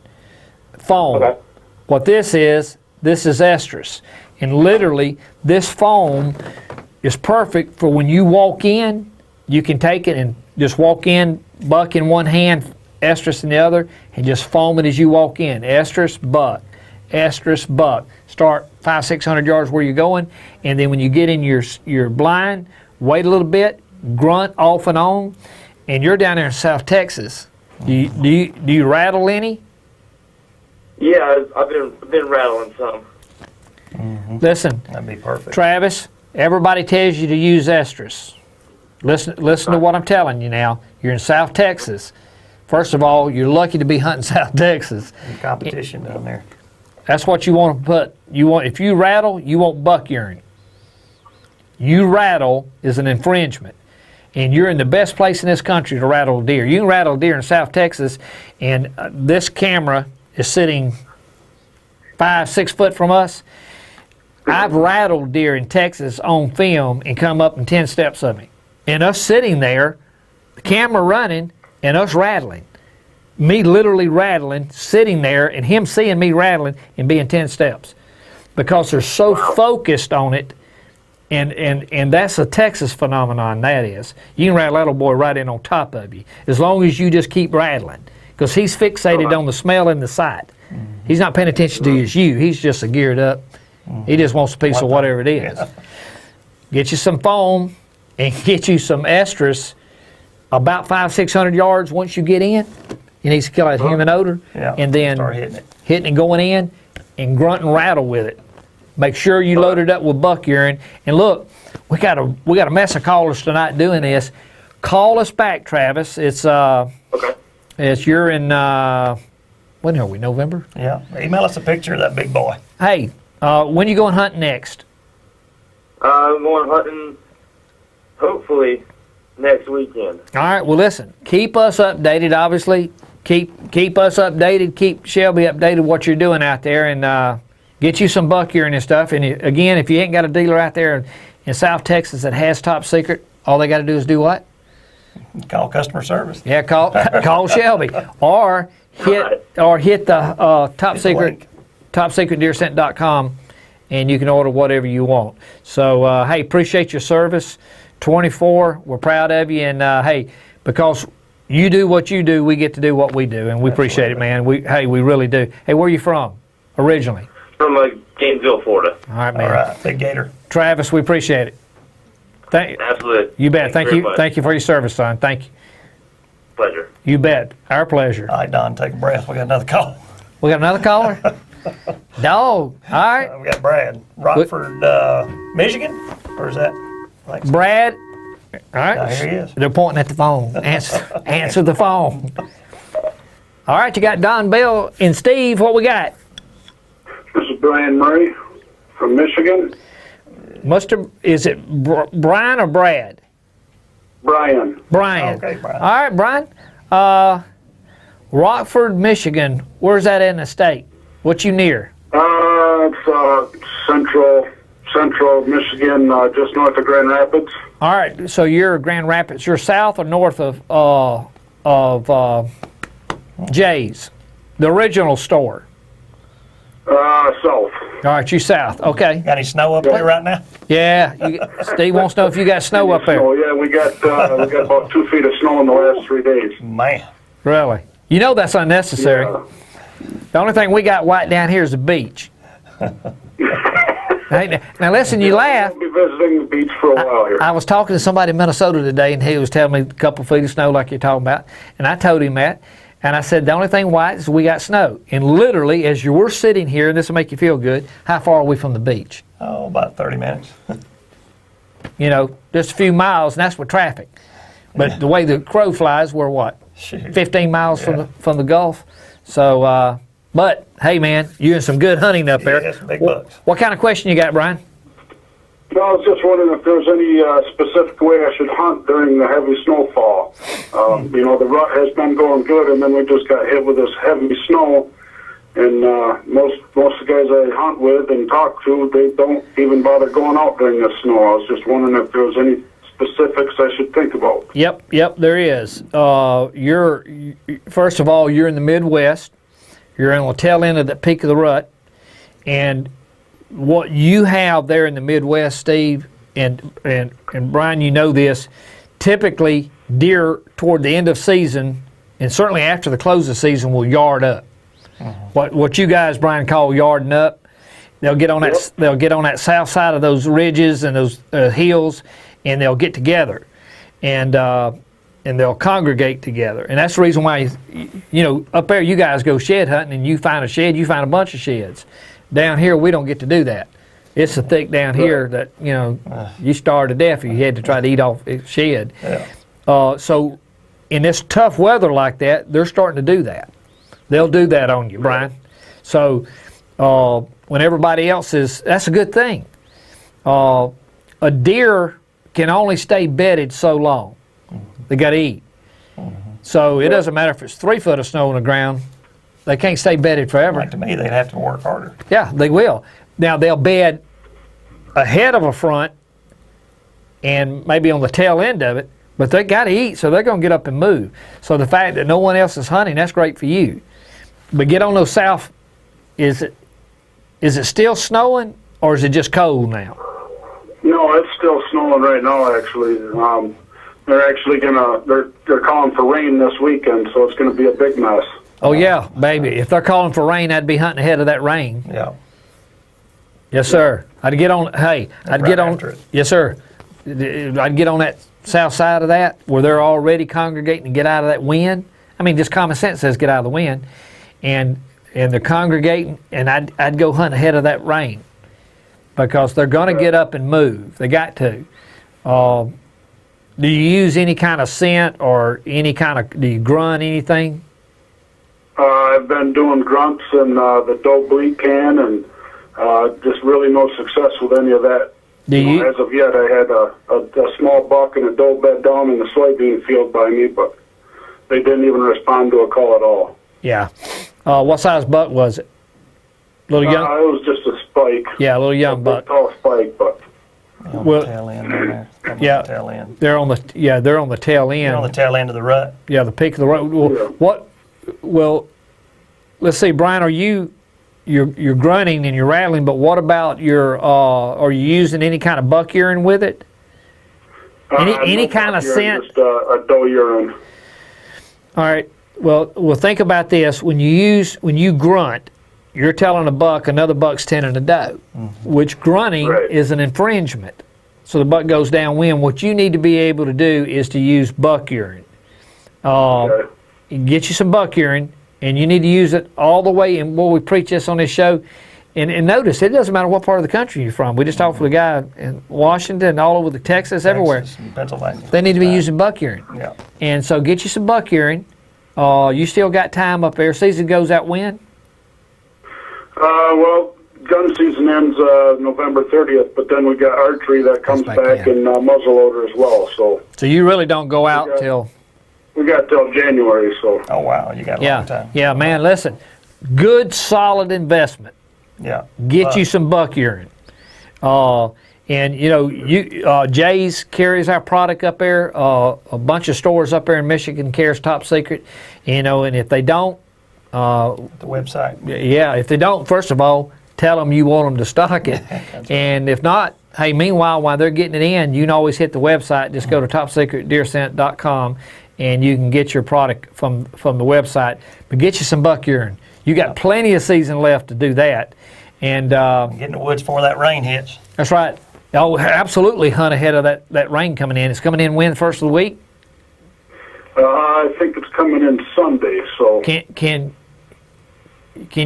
foam. Okay. What this is estrus, and literally this foam is perfect for when you walk in. You can take it and just walk in, buck in one hand, estrus in the other, and just foam it as you walk in. Estrus, buck. Estrus, buck. Start 500-600 yards where you're going, and then when you get in your blind, wait a little bit, grunt off and on, and you're down there in South Texas. Do you rattle any? Yeah, I've been rattling some. Listen, That'd be perfect. Travis, everybody tells you to use estrus. Listen to what I'm telling you now. You're in South Texas. First of all, you're lucky to be hunting South Texas. Competition down there. That's what you want to put. If you rattle, you want buck urine. You rattle is an infringement. And you're in the best place in this country to rattle a deer. You can rattle a deer in South Texas, and this camera is sitting 5-6 foot from us. I've rattled deer in Texas on film and come up in 10 steps of me. And us sitting there, the camera running, and us rattling. Me literally rattling, sitting there, and him seeing me rattling and being 10 steps. Because they're so focused on it, and that's a Texas phenomenon, that is. You can rattle that little boy right in on top of you, as long as you just keep rattling. Because he's fixated on the smell and the sight. He's not paying attention to you. He's just a geared up. He just wants a piece of whatever it is. Yeah. Get you some foam and get you some estrus about 500-600 yards once you get in. You need to kill that human odor. Yeah, And then start hitting it. hitting and going in and grunt and rattle with it. Make sure you load it up with buck urine. And look, we got a mess of callers tonight doing this. Call us back, Travis. It's you're in when are we? November? Yeah. Email us a picture of that big boy. Hey, when you going hunting next? I'm going hunting, hopefully, next weekend. All right. Well, listen. Keep us updated. Obviously, keep us updated. Keep Shelby updated what you're doing out there, and get you some buck urine and stuff. And again, if you ain't got a dealer out there in South Texas that has Top Secret, all they got to do is do what? Call customer service. Yeah, call Shelby, or hit the Top Secret, topsecretdeerscent.com, and you can order whatever you want. So hey, appreciate your service. 24, we're proud of you, and hey, because you do what you do, we get to do what we do, and we appreciate it, man. We really do. Hey, where are you from originally? From Gainesville, Florida. All right, man. All right, big gator. Travis, we appreciate it. Absolutely. You bet. Thanks very much. Thank you for your service, son. Thank you. Pleasure. You bet. Our pleasure. All right, Don, take a breath. We got another call. We got another caller? Dog. All right. We got Brad, Rockford, Michigan. Where's that? Brad. All right. Here he is. They're pointing at the phone. Answer the phone. All right, you got Don, Bill, and Steve. What we got? This is Brian Murray from Michigan. Is it Brian or Brad? Brian. Brian. Okay, Brian. All right, Brian. Rockford, Michigan. Where's that in the state? What you near? It's central Michigan, just north of Grand Rapids. All right, so you're Grand Rapids. You're south or north of Jay's, the original store? South. All right, you south. Okay. Got any snow up there right now? Yeah. Steve wants to know if you got snow up there. Oh yeah, we got about 2 feet of snow in the last 3 days. Man. Really? You know that's unnecessary. Yeah. The only thing we got white down here is the beach. Now listen, you laugh. We'll be visiting the beach for a while here. I was talking to somebody in Minnesota today, and he was telling me a couple feet of snow like you're talking about. And I told him that. And I said, the only thing white is we got snow. And literally, as you were sitting here, and this will make you feel good, how far are we from the beach? Oh, about 30 minutes. You know, just a few miles, and that's with traffic. But the way the crow flies, we're what? Shoot. 15 miles from the Gulf. So, but hey, man, you're in some good hunting up there. Yeah, big bucks. What kind of question you got, Brian? No, I was just wondering if there's any specific way I should hunt during the heavy snowfall. You know, the rut has been going good, and then we just got hit with this heavy snow. And most of the guys I hunt with and talk to, they don't even bother going out during the snow. I was just wondering if there was any specifics I should think about. Yep, there is. First of all, you're in the Midwest. You're on the tail end of the peak of the rut, and what you have there in the Midwest, Steve, and Brian, you know this, typically deer toward the end of season, and certainly after the close of the season, will yard up. What you guys, Brian, call yarding up. They'll get on that. They'll get on that south side of those ridges and those hills, and they'll get together, and they'll congregate together. And that's the reason why, you know, up there you guys go shed hunting, and you find a shed, you find a bunch of sheds. Down here, we don't get to do that. It's so thick down here that, you know, you starve to death if you had to try to eat off a shed. Yeah. So in this tough weather like that, they're starting to do that. They'll do that on you, Brian. So when everybody else is, that's a good thing. A deer can only stay bedded so long. They got to eat. So it doesn't matter if it's 3 foot of snow on the ground. They can't stay bedded forever. Like to me, they'd have to work harder. Yeah, they will. Now, they'll bed ahead of a front and maybe on the tail end of it, but they got to eat, so they're going to get up and move. So the fact that no one else is hunting, that's great for you. But get on those south, is it still snowing, or is it just cold now? No, it's still snowing right now, actually. They're actually they're calling for rain this weekend, so it's gonna be a big mess. Oh yeah, baby. If they're calling for rain, I'd be hunting ahead of that rain. Yeah. Yes, sir. I'd get on. Hey, I'd Right get on. after it. Yes, sir. I'd get on that south side of that where they're already congregating to get out of that wind. I mean, just common sense says get out of the wind, and they're congregating, and I'd go hunt ahead of that rain because they're going to get up and move. They got to. Do you use any kind of scent or any kind of? Do you grunt anything? I've been doing grunts and the doe bleat can, and just really no success with any of that. As of yet, I had a small buck and a doe bed down in the soybean field by me, but they didn't even respond to a call at all. Yeah. What size buck was it? Little young? It was just a spike. Yeah, a little young buck. Tall spike, but. On Well, the tail end there. Yeah. The tail end. They're on the tail end. They're on the tail end of the rut. Yeah, the peak of the road. Well, let's see, Brian, you're grunting and you're rattling, but what about are you using any kind of buck urine with it? Any kind of scent? Just a doe urine. All right. Well, think about this. When you grunt, you're telling a buck another buck's tending a doe, which grunting is an infringement. So the buck goes downwind. What you need to be able to do is to use buck urine. Get you some buck urine, and you need to use it all the way. And we preach this on this show. And notice, it doesn't matter what part of the country you're from. We just talked with a guy in Washington, all over Texas, everywhere. Pennsylvania. They need to be using buck urine. Yeah. And so get you some buck urine. You still got time up there. Season goes out when? Well, gun season ends November 30th, but then we got archery that comes back and muzzleloader as well. So you really don't go out till... We got till January, so... Oh, wow, you got a long time. Yeah, man, listen. Good, solid investment. Yeah. Get you some buck urine. And, you know, Jay's carries our product up there. A bunch of stores up there in Michigan carries Top Secret. You know, and if they don't... the website. Yeah, if they don't, first of all, tell them you want them to stock it. And if not, hey, meanwhile, while they're getting it in, you can always hit the website. Just go to topsecretdeerscent.com and you can get your product from the website. But get you some buck urine. You got plenty of season left to do that. And get in the woods before that rain hits. That's right. Oh, absolutely hunt ahead of that rain coming in. It's coming in when, first of the week? I think it's coming in Sunday, so... Can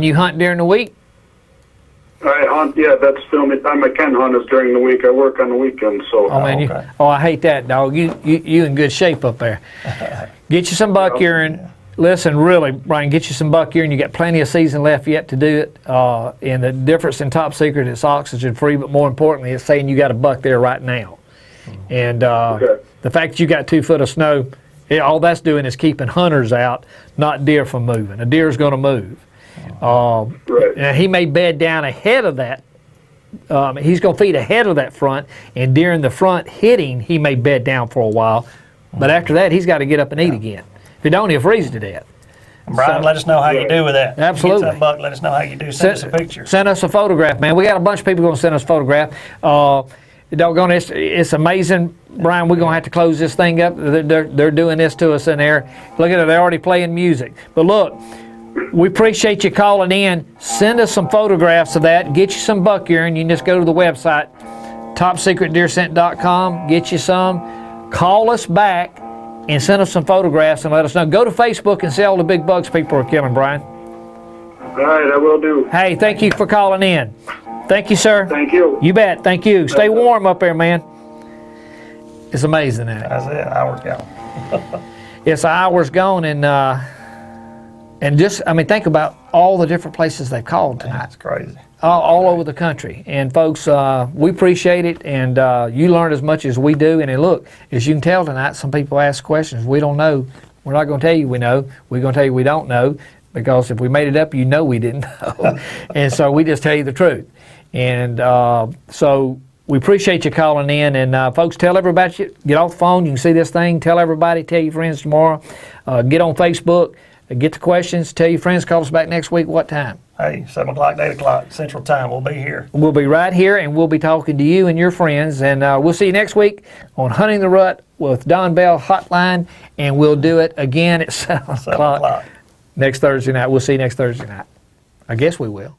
you hunt during the week? I hunt yet. That's the only time I can hunt is during the week. I work on the weekends, so. Oh man, okay. I hate that, dog. You in good shape up there. Get you some buck urine. Listen, really, Brian, get you some buck urine. You got plenty of season left yet to do it. And the difference in Top Secret, it's oxygen free, but more importantly, it's saying you got a buck there right now. And the fact that you got 2 foot of snow, all that's doing is keeping hunters out, not deer from moving. A deer's going to move. Right. And he may bed down ahead of that. He's going to feed ahead of that front, and during the front hitting, he may bed down for a while. But after that, he's got to get up and eat again. If he don't, he'll freeze to death. Brian, let us know how you do with that. Absolutely. Get that buck, let us know how you do. Send us a picture. Send us a photograph, man. We got a bunch of people going to send us a photograph. Doggone, it's amazing, Brian. We're going to have to close this thing up. They're doing this to us in there. Look at it. They're already playing music. But look, we appreciate you calling in. Send us some photographs of that. Get you some buck urine. You can just go to the website, topsecretdeerscent.com. Get you some. Call us back and send us some photographs and let us know. Go to Facebook and see all the big bugs people are killing, Brian. All right, I will do. Hey, thank you for calling in. Thank you, sir. Thank you. You bet. Thank you. Stay warm up there, man. It's amazing, isn't it? That's it. Hour's gone. It's hours gone, and just, I mean, think about all the different places they've called tonight. That's crazy. All over the country. And folks, we appreciate it, and you learn as much as we do. And then look, as you can tell tonight, some people ask questions. We don't know. We're not going to tell you we know. We're going to tell you we don't know, because if we made it up, you know we didn't know. And so we just tell you the truth. And so we appreciate you calling in. And folks, tell everybody, get off the phone. You can see this thing. Tell everybody. Tell your friends tomorrow. Get on Facebook. Get the questions. Tell your friends. Call us back next week. What time? Hey, 7 o'clock to 8 o'clock Central Time. We'll be here. We'll be right here, and we'll be talking to you and your friends. And we'll see you next week on Hunting the Rut with Don Bell Hotline. And we'll do it again at 7 o'clock next Thursday night. We'll see you next Thursday night. I guess we will.